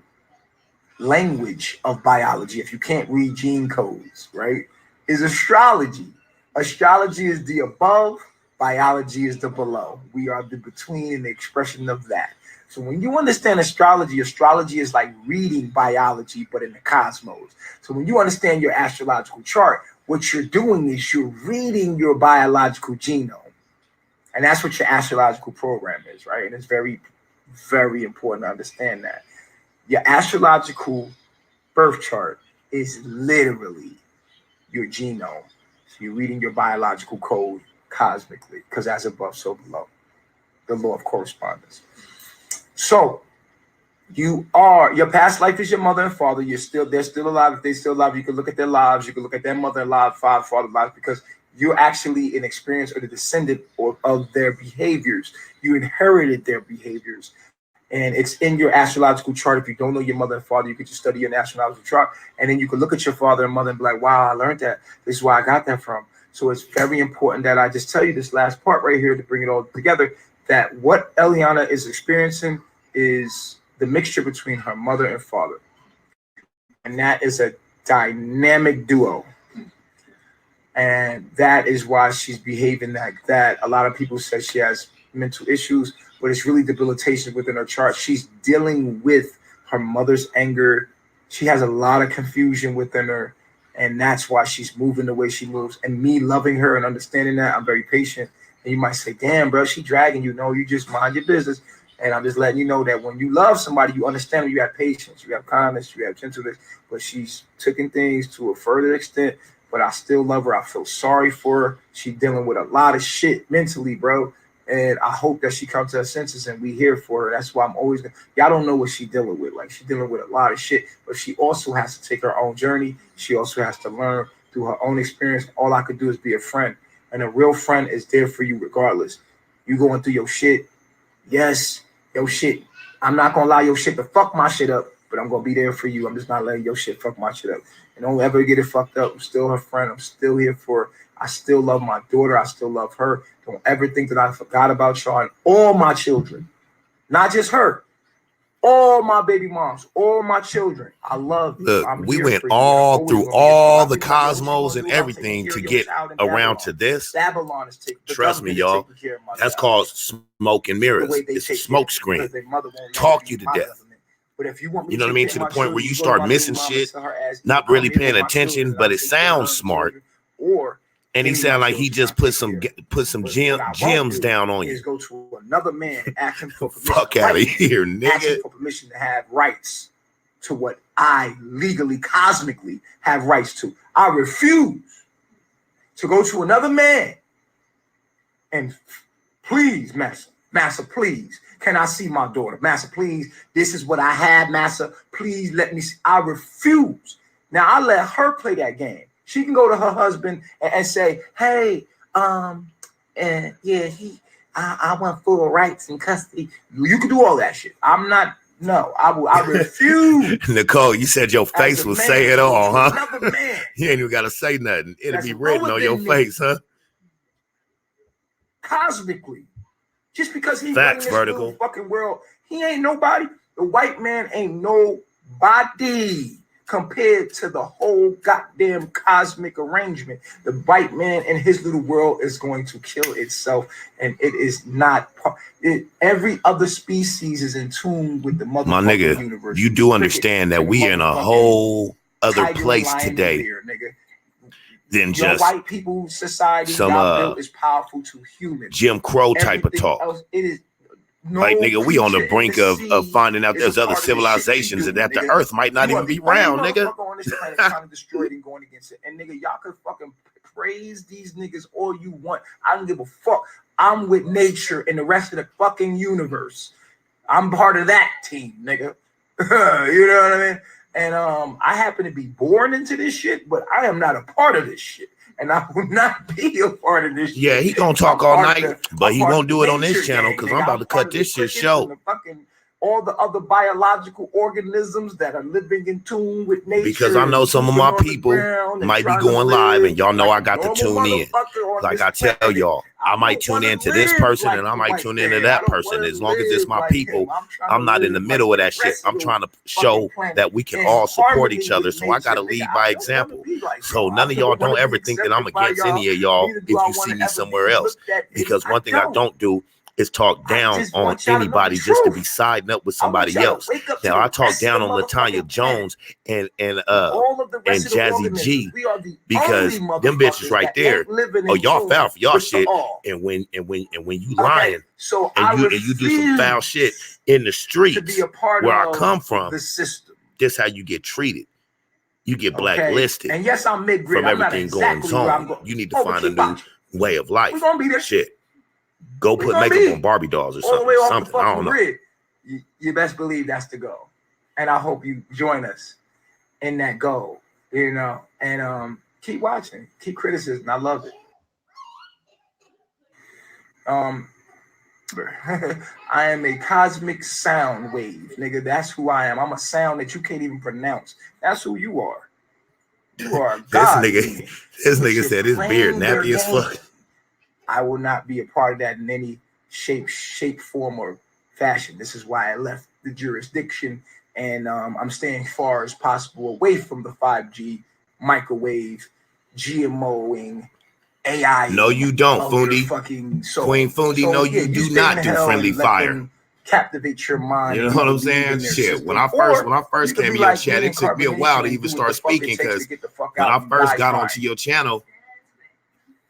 language of biology, if you can't read gene codes, right, is astrology. Astrology is the above, biology is the below. We are the between and the expression of that. So when you understand astrology, astrology is like reading biology, but in the cosmos. So when you understand your astrological chart, what you're doing is you're reading your biological genome. And that's what your astrological program is, right? And it's very, very important to understand that. Your astrological birth chart is literally your genome. So you're reading your biological code cosmically, because as above, so below. The law of correspondence. So your past life is your mother and father. They're still alive. If they're still alive, you can look at their lives. You can look at their mother alive, father alive, because you're actually an experience or the descendant of their behaviors. You inherited their behaviors. And it's in your astrological chart. If you don't know your mother and father, you could just study your astrological chart. And then you can look at your father and mother and be like, wow, I learned that. This is where I got that from. So it's very important that I just tell you this last part right here to bring it all together, that what Eliana is experiencing is the mixture between her mother and father. And that is a dynamic duo. And that is why she's behaving like that. A lot of people say she has mental issues, but it's really debilitation within her chart. She's dealing with her mother's anger. She has a lot of confusion within her, and that's why she's moving the way she moves. And me loving her and understanding that, I'm very patient. And you might say, damn, bro, she dragging you. No, you just mind your business. And I'm just letting you know that when you love somebody, you understand them. You have patience, you have kindness, you have gentleness. But she's taking things to a further extent. But I still love her. I feel sorry for her. She's dealing with a lot of shit mentally, bro. And I hope that she comes to her senses and we here for her. That's why I'm always y'all don't know what she's dealing with. Like, she's dealing with a lot of shit, but she also has to take her own journey. She also has to learn through her own experience. All I could do is be a friend. And a real friend is there for you regardless. You going through your shit. Yes, your shit. I'm not gonna allow your shit to fuck my shit up, but I'm gonna be there for you. I'm just not letting your shit fuck my shit up. And don't ever get it fucked up. I'm still her friend. I'm still here for her. I still love my daughter. I still love her. Don't ever think that I forgot about y'all and all my children. Not just her. All my baby moms, all my children. I love you. Look, I'm we here went for you. all through all the cosmos and I'm everything taking to care of get your child in around Babylon. to this. Babylon is taking. Trust me, y'all. That's called smoke and mirrors. It's a smoke screen. Talk you to death. But if you want me You know what I mean? To the point where you start missing shit, not really paying attention, but it sounds smart. Or and he sound like he just put some gems down on you. Is go to another man and ask him for permission. Fuck out of here, nigga. Ask him for permission to have rights to what I legally, cosmically have rights to. I refuse to go to another man and please, Massa, please. Can I see my daughter? Massa, please. This is what I had, Massa. Please let me see. I refuse. Now I let her play that game. She can go to her husband and say, hey, I want full rights and custody. You can do all that shit. I'm not, no, I refuse. Nicole, you said your face will say it all, huh? Another man. You ain't even got to say nothing. It'll be written on your face, huh? Cosmically. Just because he's Facts, running this little fucking world, he ain't nobody. The white man ain't nobody compared to the whole goddamn cosmic arrangement. The white man in his little world is going to kill itself, and it is not. Every other species is in tune with the motherfucking universe. You do understand that we in a whole other place today than just white people society. Some built is powerful to humans. Jim Crow type of talk. Else, it is. No, like, nigga, we on the brink of finding out there's other civilizations and that the earth might not even be round, nigga. On this planet trying to destroy it and going against it. And nigga, y'all can fucking praise these niggas all you want. I don't give a fuck. I'm with nature and the rest of the fucking universe. I'm part of that team, nigga. You know what I mean? And I happen to be born into this shit, but I am not a part of this shit. And I will not be a part of this shit. Yeah, he gonna talk all night, but he won't do it on this channel because I'm about to cut this shit short. All the other biological organisms that are living in tune with nature. Because I know some of my people might be going live, and y'all know I got to tune in. Like I tell y'all, I might tune in to this person, and I might tune into that person. As long as it's my people, I'm not in the middle of that shit. I'm trying to show that we can all support each other. So I got to lead by example. So none of y'all don't ever think that I'm against any of y'all if you see me somewhere else. Because one thing I don't do is talk down on anybody just to be siding up with somebody else. Now I talk down on LaTanya Jones and Jazzy G because them bitches right there. Oh, y'all foul for y'all shit. And when you lying and you do some foul shit in the streets where I come from, this how you get treated. You get blacklisted. And yes, I'm mid-grade from everything going on. You need to find a new way of life. We're gonna be there. Shit. Go put makeup on Barbie dolls or something. I don't know. You best believe that's the goal. And I hope you join us in that goal, you know, and keep watching, keep criticism. I love it. I am a cosmic sound wave, nigga. That's who I am. I'm a sound that you can't even pronounce. That's who you are. You are a god. This nigga said his beard nappy as fuck. I will not be a part of that in any shape, form, or fashion. This is why I left the jurisdiction, and I'm staying far as possible away from the 5G, microwave, GMOing, AI. No, you don't, Fundi. Queen Fundi, no, you do not do friendly fire. Captivate your mind. You know what I'm saying? Shit. When I first came in your chat, it took me a while to even start speaking, because when I first got onto your channel,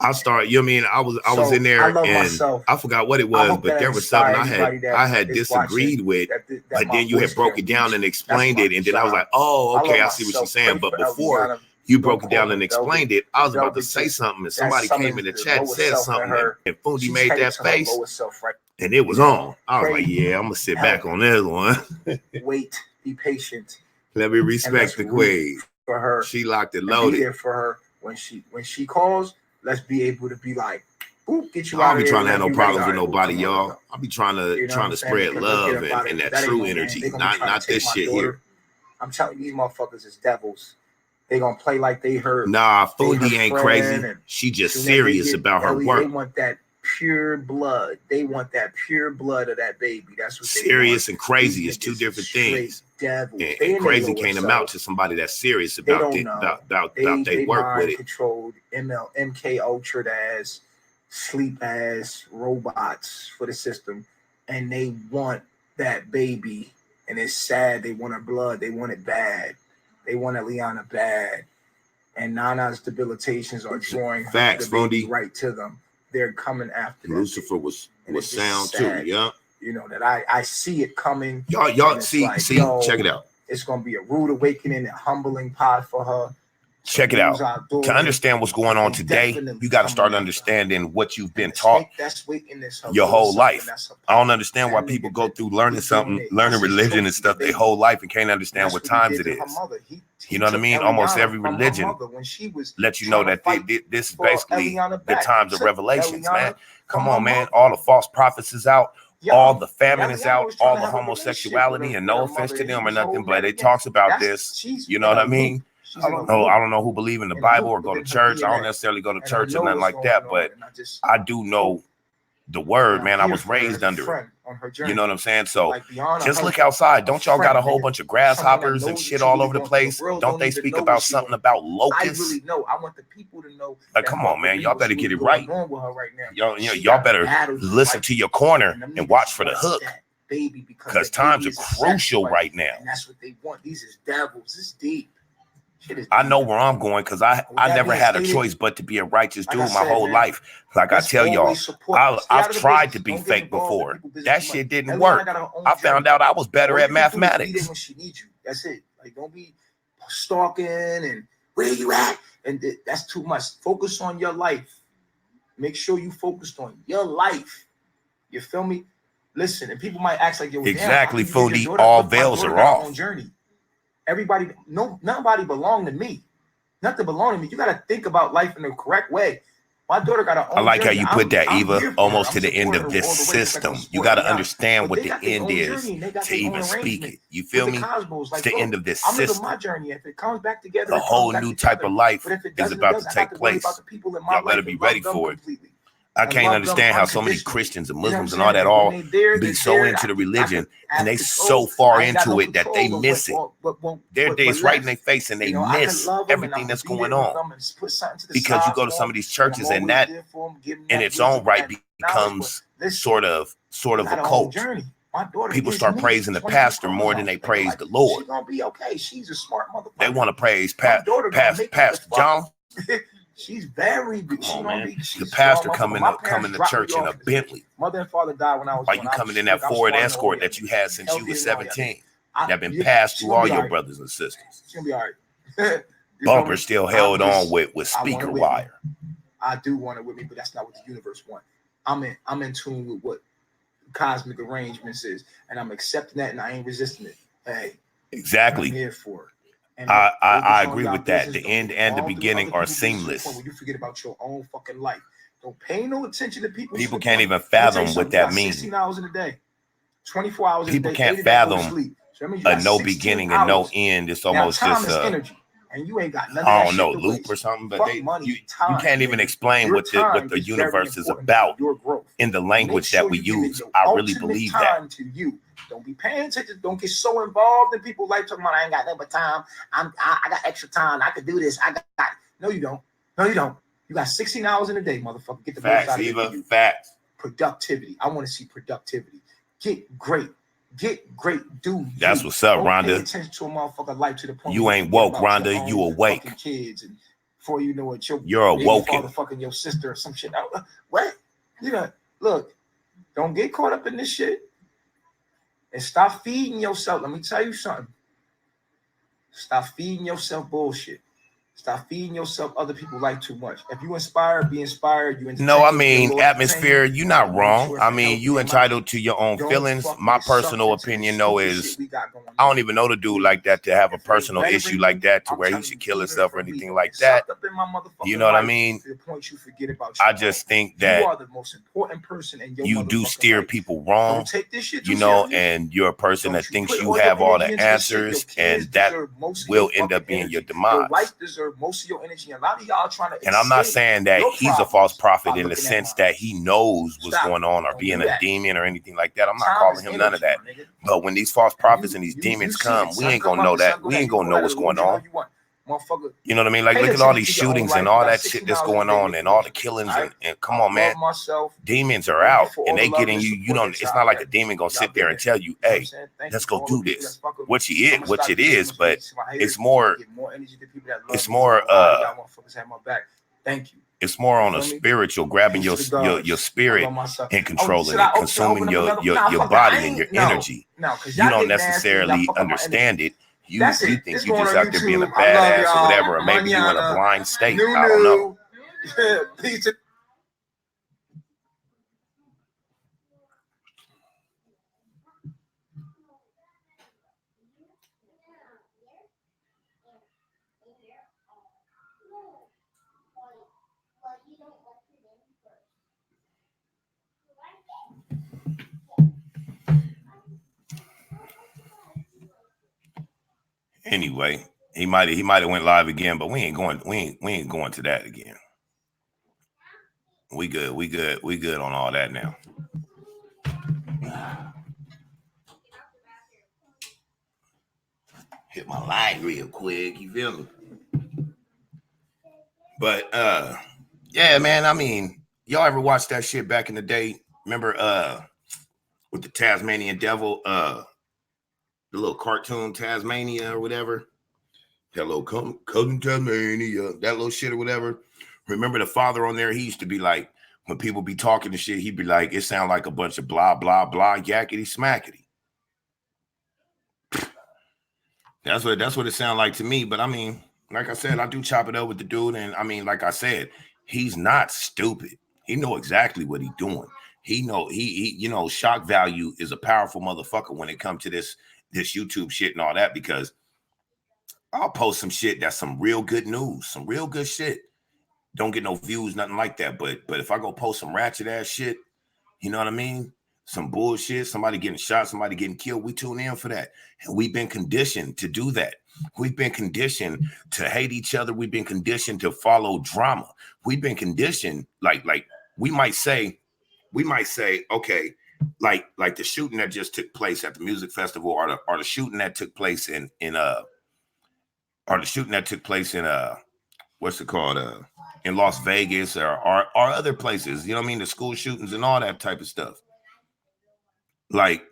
I started, you know what I mean? I was in there and I forgot what it was, but there was something I had disagreed with, but then you had broke it down and explained it, and then I was like, oh, okay, I see what you're saying. But before you broke it down and explained it, I was about to say something, and somebody came in the chat and said something, and Fundi made that face, and it was on. I was like, yeah, I'm gonna sit back on this one. Wait, be patient. Let me respect the queen. For her, she locked it loaded. Be there for her when she calls. Let's be able to be like, boop, get you out I don't of be there. trying to have no problems with nobody, y'all. I be trying to spread love and that true energy, not this shit here. I'm telling you, these motherfuckers is devils. They gonna play like they heard. Nah, Fundi ain't crazy. She just serious about her work. They want that pure blood. They want that pure blood of that baby. That's what they serious and crazy is two different things. And crazy can't amount to somebody that's serious about they work with it. Controlled MK Ultra ass, sleep ass robots for the system, and they want that baby, and it's sad. They want her blood. They want it bad. They want Eliana bad, and Nana's debilitations are drawing facts, Fundi, right to them. They're coming after Lucifer was sound too, yeah. You know that I see it coming. Y'all see, check it out. It's gonna be a rude awakening, a humbling pod for her. Check it out. To understand what's going on today, you got to start understanding what you've been taught your whole life. I don't understand why people go through learning religion and stuff their whole life and can't understand what times it is. You know what I mean? Almost every religion lets you know that this is basically the times of revelations, man. Come on, man. All the false prophets is out. All the famine is out. All the homosexuality, and no offense to them or nothing, but it talks about this. You know what I mean? I don't know who believe in the Bible or go to church. I don't necessarily go to church or nothing like that, but I do know the word, man. I was raised under it. You know what I'm saying? So just look outside. Don't y'all got a whole bunch of grasshoppers and shit all over the place? Don't they speak about something about locusts? I want the people to know. Like, come on, man. Y'all better get it right. Y'all better listen to your corner and watch for the hook. Because times are crucial right now. And that's what they want. These is devils. It's deep. I know where I'm going because I never had a choice but to be a righteous dude my whole life. Like I tell y'all, I've tried to be fake before. That shit didn't work. I found out I was better at mathematics. When she needs you, that's it. Like, don't be stalking and where you at? And that's too much. Focus on your life. Make sure you focused on your life. You feel me? Listen, and people might act like, yo, exactly, Fundi. All veils are off. Journey. Everybody, nobody belong to me. Nothing belong to me. You got to think about life in the correct way. My daughter got her own. I like journey. how you put that, Eva, almost to the end of this system. You got to understand what the end is to even speak it. You feel me? It's the end of this system. My journey. If it comes back together, a whole new type of life is about to take place. Y'all better be ready for it. I can't understand how so many Christians and Muslims and all that all be so into the religion and they so far into it that they miss it. It's right in their face and they miss everything that's going on. Because you go to some of these churches and that in its own right becomes sort of a cult. People start praising the pastor more than they praise the Lord. She's gonna be okay. She's a smart motherfucker. They want to praise Pastor John. She's very good. The pastor coming to church in a Bentley. Mother and father died when I was. Why you coming in that Ford Escort that you had since you was 17? That been passed through all your brothers and sisters. She'll be all right. Bumper still held on with speaker wire. I do want it with me, but that's not what the universe wants. I'm in tune with what cosmic arrangements is, and I'm accepting that, and I ain't resisting it. Hey, exactly. I'm here for it. And I agree with that. The end and the beginning are seamless. When you forget about your own fucking life, don't pay no attention to people. People can't even fathom what that means. 16 hours in a day, 24 hours in a day. People can't fathom a no beginning and no end. It's almost just energy. And you ain't got nothing. I don't know, loop or something, but you can't even explain what the universe is about in the language that we use. I really believe that. To you. Don't be paying attention. Don't get so involved in people's life talking about I ain't got nothing but time. I got extra time. I could do this. I got. No, you don't. No, you don't. You got 16 hours in a day, motherfucker. Get the facts, out of Eva. you. Facts. Productivity. I want to see productivity. Get great. Get great, dude. That's what's up, Rhonda. Pay attention to a motherfucker life to the point you ain't woke, Rhonda. You awake. Kids, and before you know it, you're awoken. Fucking your sister or some shit. What? You know, look. Don't get caught up in this shit, and stop feeding yourself. Let me tell you something. Stop feeding yourself bullshit. Stop feeding yourself other people like too much. If you inspire, be inspired. No, I mean, atmosphere, you're not wrong. I mean, you entitled to your own feelings. My personal opinion, though, is I don't even know the dude like that to have a personal issue like that to where he should kill himself or anything like that. You know what I mean? I just think that you do steer people wrong, you know, and you're a person that thinks you have all the answers, and that will end up being your demise. Most of your energy. A lot of y'all trying to. And I'm not saying that he's a false prophet in the sense that he knows what's going on or being a demon or anything like that. I'm not calling him none of that. But when these false prophets and these demons come, we ain't gonna know that. We ain't gonna know what's going on. You know what I mean? Like, look at all these shootings and all that shit that's going on and all the killings and come on, man. Demons are out and they getting you. You don't. It's not like a demon gonna sit there and tell you, "Hey, let's go do this." Which it is, but it's more. It's more. Thank you. It's more on a spiritual, grabbing your spirit and controlling it, consuming your body and your energy. You don't necessarily understand it. You think you're just out there being a badass or whatever, or maybe you're in a blind state. I don't know. Anyway, he might have went live again, but we ain't going to that again. We good on all that now. Hit my line real quick, you feel me? But yeah, man, I mean, y'all ever watch that shit back in the day? Remember with the Tasmanian Devil, the little cartoon Tasmania or whatever. Hello, cousin Tasmania, that little shit or whatever. Remember the father on there? He used to be like, when people be talking to shit, he'd be like, it sound like a bunch of blah, blah, blah, yakety smackety. That's what it sound like to me. But I mean, like I said, I do chop it up with the dude. And I mean, like I said, he's not stupid. He know exactly what he's doing. He you know, shock value is a powerful motherfucker when it comes to this YouTube shit and all that, because I'll post some shit that's some real good news, some real good shit. Don't get no views, nothing like that. But if I go post some ratchet ass shit, you know what I mean? Some bullshit, somebody getting shot, somebody getting killed, we tune in for that. And we've been conditioned to do that. We've been conditioned to hate each other. We've been conditioned to follow drama. We've been conditioned, like we might say, okay, like the shooting that just took place at the music festival, or the shooting that took place in what's it called, in Las Vegas or other places, you know what I mean? The school shootings and all that type of stuff. Like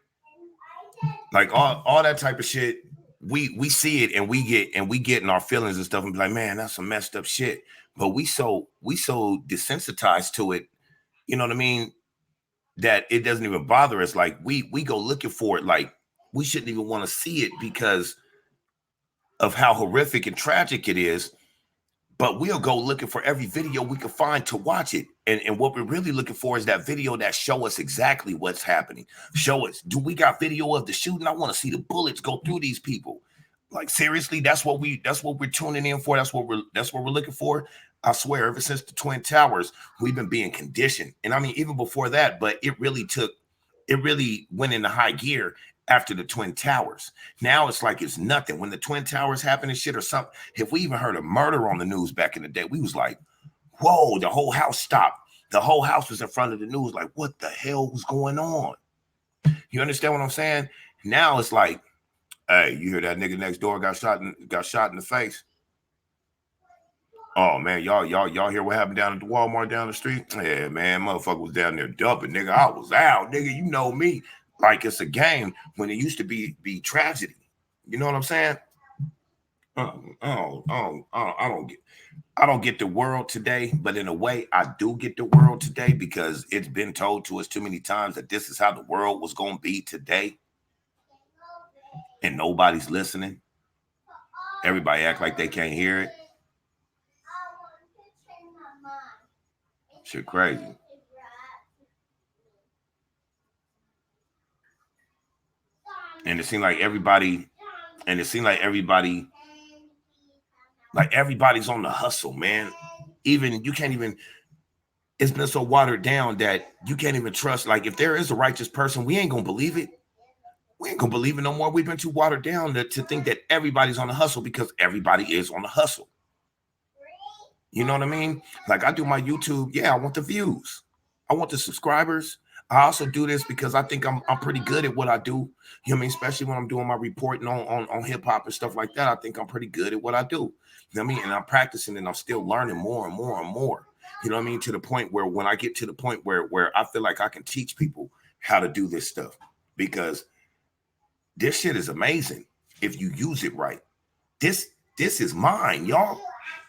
all that type of shit, we see it and we get in our feelings and stuff and be like, man, that's some messed up shit. But we so desensitized to it, you know what I mean, that it doesn't even bother us. Like we go looking for it, like we shouldn't even want to see it because of how horrific and tragic it is. But we'll go looking for every video we can find to watch it. And what we're really looking for is that video that show us exactly what's happening. Show us, do we got video of the shooting? I want to see the bullets go through these people. Like seriously, that's what we're tuning in for. That's what we're looking for. I swear, ever since the Twin Towers, we've been being conditioned. And I mean, even before that, but it really went into high gear after the Twin Towers. Now it's like it's nothing. When the Twin Towers happened and shit or something, if we even heard a murder on the news back in the day, we was like, whoa, the whole house stopped. The whole house was in front of the news, like, what the hell was going on? You understand what I'm saying? Now it's like, hey, you hear that nigga next door got shot in the face? Oh man, y'all hear what happened down at the Walmart down the street? Yeah, man, motherfucker was down there dumping, nigga. I was out, nigga. You know me. Like it's a game when it used to be tragedy. You know what I'm saying? I don't get the world today, but in a way, I do get the world today because it's been told to us too many times that this is how the world was going to be today. And nobody's listening. Everybody act like they can't hear it. Shit crazy. And it seemed like everybody's on the hustle, man. It's been so watered down that you can't even trust. Like if there is a righteous person, we ain't gonna believe it. We ain't gonna believe it no more. We've been too watered down to think that everybody's on the hustle because everybody is on the hustle. You know what I mean? Like I do my YouTube. Yeah, I want the views. I want the subscribers. I also do this because I think I'm pretty good at what I do. You know what I mean? Especially when I'm doing my reporting on hip hop and stuff like that. I think I'm pretty good at what I do. You know what I mean? And I'm practicing and I'm still learning more and more and more. You know what I mean? To the point where when I get to the point where I feel like I can teach people how to do this stuff because this shit is amazing if you use it right. This is mine, y'all.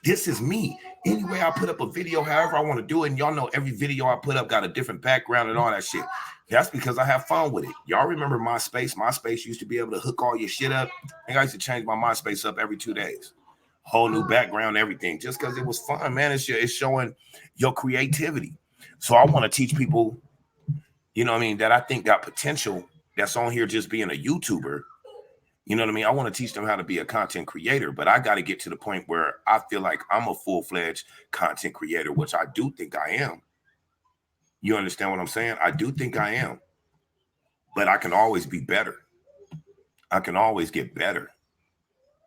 This is me. Anyway, I put up a video however I want to do it. And y'all know every video I put up got a different background and all that shit. That's because I have fun with it. Y'all remember MySpace? MySpace used to be able to hook all your shit up. I used to change my MySpace up every 2 days. Whole new background, everything. Just because it was fun, man. It's showing your creativity. So I want to teach people, you know what I mean, that I think got potential that's on here just being a YouTuber. You know what I mean? I want to teach them how to be a content creator, but I got to get to the point where I feel like I'm a full-fledged content creator, which I do think I am. You understand what I'm saying? I do think I am, but I can always be better. I can always get better.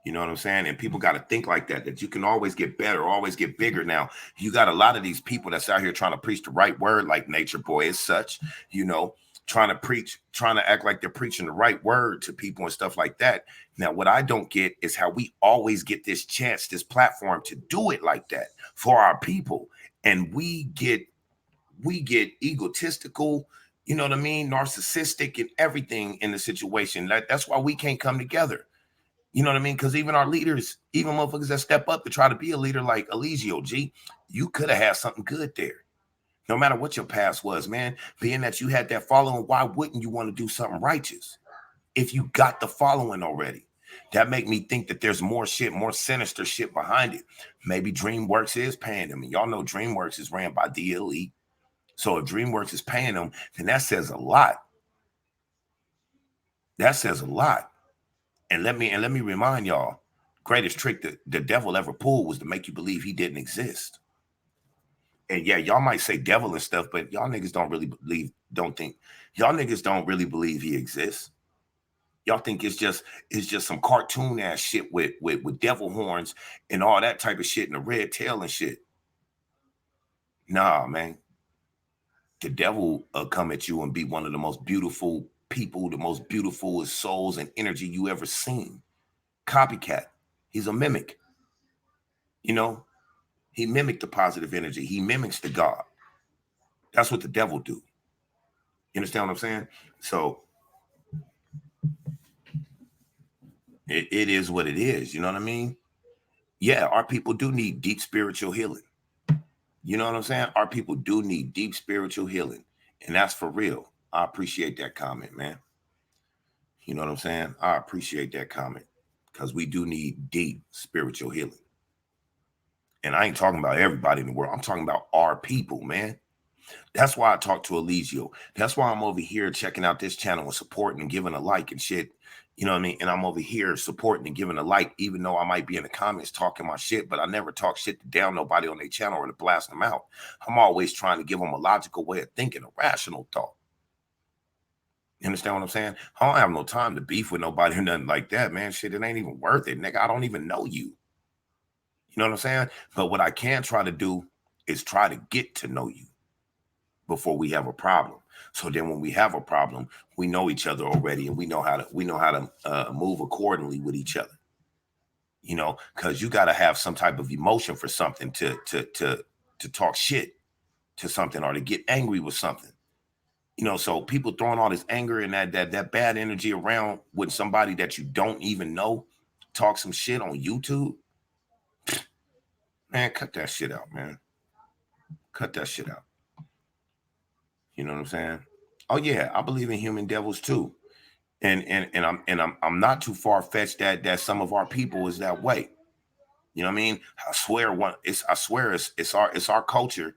You know what I'm saying? And people got to think like that you can always get better, always get bigger. Now, you got a lot of these people that's out here trying to preach the right word, like Nature Boy as such, you know, trying to act like they're preaching the right word to people and stuff like that. Now, what I don't get is how we always get this chance, this platform to do it like that for our people. And we get egotistical, you know what I mean? Narcissistic and everything in the situation. That's why we can't come together. You know what I mean? Because even our leaders, even motherfuckers that step up to try to be a leader like Eligio, G, you could have had something good there. No matter what your past was, man, being that you had that following, why wouldn't you want to do something righteous if you got the following already? That make me think that there's more shit, more sinister shit behind it. Maybe DreamWorks is paying them. And y'all know DreamWorks is ran by the elite. So if DreamWorks is paying them, then that says a lot. That says a lot. And let me remind y'all, greatest trick that the devil ever pulled was to make you believe he didn't exist. And yeah, y'all might say devil and stuff, but y'all niggas don't really y'all niggas don't really believe he exists. Y'all think it's just some cartoon ass shit with devil horns and all that type of shit and a red tail and shit. Nah, man. The devil will come at you and be one of the most beautiful people, the most beautiful souls and energy you ever seen. Copycat. He's a mimic. You know, he mimicked the positive energy. He mimics the God. That's what the devil do. You understand what I'm saying? So it is what it is. You know what I mean? Yeah, our people do need deep spiritual healing. You know what I'm saying? Our people do need deep spiritual healing. And that's for real. I appreciate that comment, man. You know what I'm saying? I appreciate that comment because we do need deep spiritual healing. And I ain't talking about everybody in the world. I'm talking about our people, man. That's why I talk to Eligio. That's why I'm over here checking out this channel and supporting and giving a like and shit. You know what I mean? And I'm over here supporting and giving a like, even though I might be in the comments talking my shit, but I never talk shit to down nobody on their channel or to blast them out. I'm always trying to give them a logical way of thinking, a rational thought. You understand what I'm saying? I don't have no time to beef with nobody or nothing like that, man. Shit, it ain't even worth it, nigga. I don't even know you. You know what I'm saying? But what I can try to do is try to get to know you before we have a problem. So then when we have a problem, we know each other already, and we know how to move accordingly with each other. You know, because you got to have some type of emotion for something to talk shit to something or to get angry with something. You know, so people throwing all this anger and that bad energy around with somebody that you don't even know, talk some shit on YouTube. Man, cut that shit out, man. Cut that shit out. You know what I'm saying? Oh yeah, I believe in human devils too. And I'm not too far fetched that some of our people is that way. You know what I mean? I swear it's our culture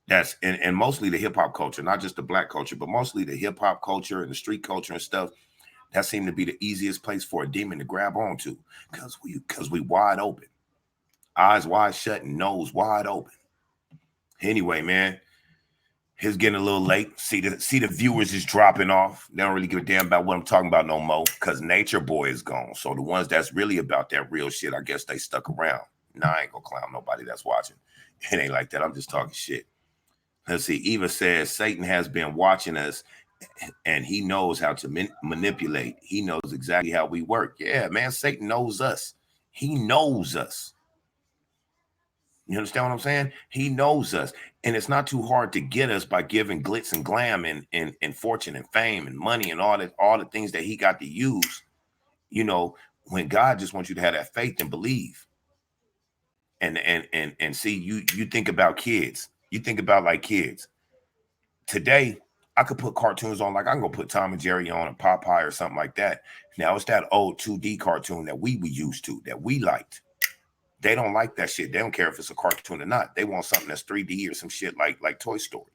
that's and mostly the hip hop culture, not just the black culture, but mostly the hip hop culture and the street culture and stuff. That seemed to be the easiest place for a demon to grab onto because we wide open, eyes wide shut and nose wide open. Anyway, man, it's getting a little late. See the viewers is dropping off. They don't really give a damn about what I'm talking about no more because Nature Boy is gone. So the ones that's really about that real shit, I guess they stuck around. Nah, I ain't gonna clown nobody that's watching. It ain't like that. I'm just talking shit. Let's see. Eva says Satan has been watching us and he knows how to manipulate. He knows exactly how we work. Yeah, man, Satan knows us. He knows us. You understand what I'm saying? He knows us. And it's not too hard to get us by giving glitz and glam and fortune and fame and money and all the things that he got to use, you know, when God just wants you to have that faith and believe. And see, you think about kids. You think about like kids. Today, I could put cartoons on, like I can go put Tom and Jerry on and Popeye or something like that. Now it's that old 2D cartoon that we were used to, that we liked. They don't like that shit. They don't care if it's a cartoon or not. They want something that's 3D or some shit like Toy Story.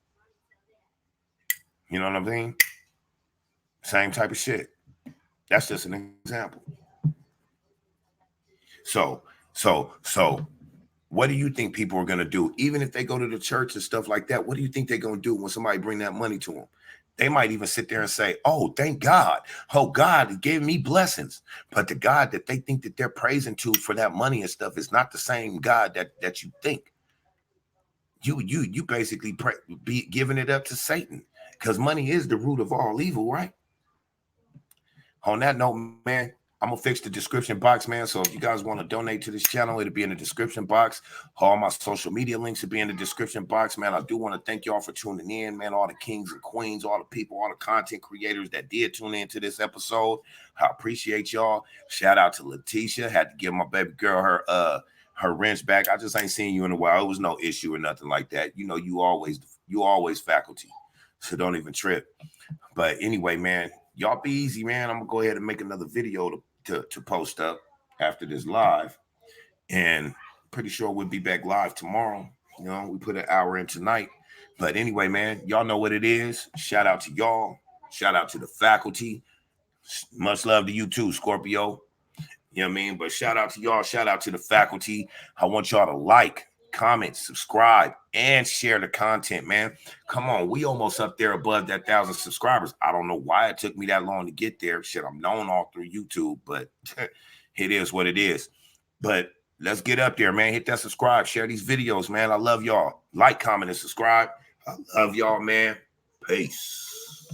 You know what I mean? Same type of shit. That's just an example. So what do you think people are going to do? Even if they go to the church and stuff like that, what do you think they're going to do when somebody bring that money to them? They might even sit there and say, oh, thank God. Oh, God gave me blessings. But the God that they think that they're praising to for that money and stuff is not the same God that you think. You basically be giving it up to Satan because money is the root of all evil, right? On that note, man, I'm going to fix the description box, man. So if you guys want to donate to this channel, it'll be in the description box. All my social media links will be in the description box, man. I do want to thank y'all for tuning in, man. All the kings and queens, all the people, all the content creators that did tune in to this episode. I appreciate y'all. Shout out to Letitia. Had to give my baby girl her wrench back. I just ain't seen you in a while. It was no issue or nothing like that. You know, you always faculty. So don't even trip. But anyway, man, y'all be easy, man. I'm gonna go ahead and make another video to post up after this live, and pretty sure we'll be back live tomorrow. You know, we put an hour in tonight. But anyway, man, y'all know what it is. Shout out to y'all. Shout out to the faculty. Much love to you too, Scorpio. You know what I mean? But shout out to y'all. Shout out to the faculty. I want y'all to like, comment, subscribe, and share the content, man. Come on, we almost up there above that 1,000 subscribers. I don't know why it took me that long to get there. Shit, I'm known all through YouTube, but it is what it is. But let's get up there, man. Hit that subscribe, share these videos, man. I love y'all. Like, comment, and subscribe. I love y'all, man. Peace.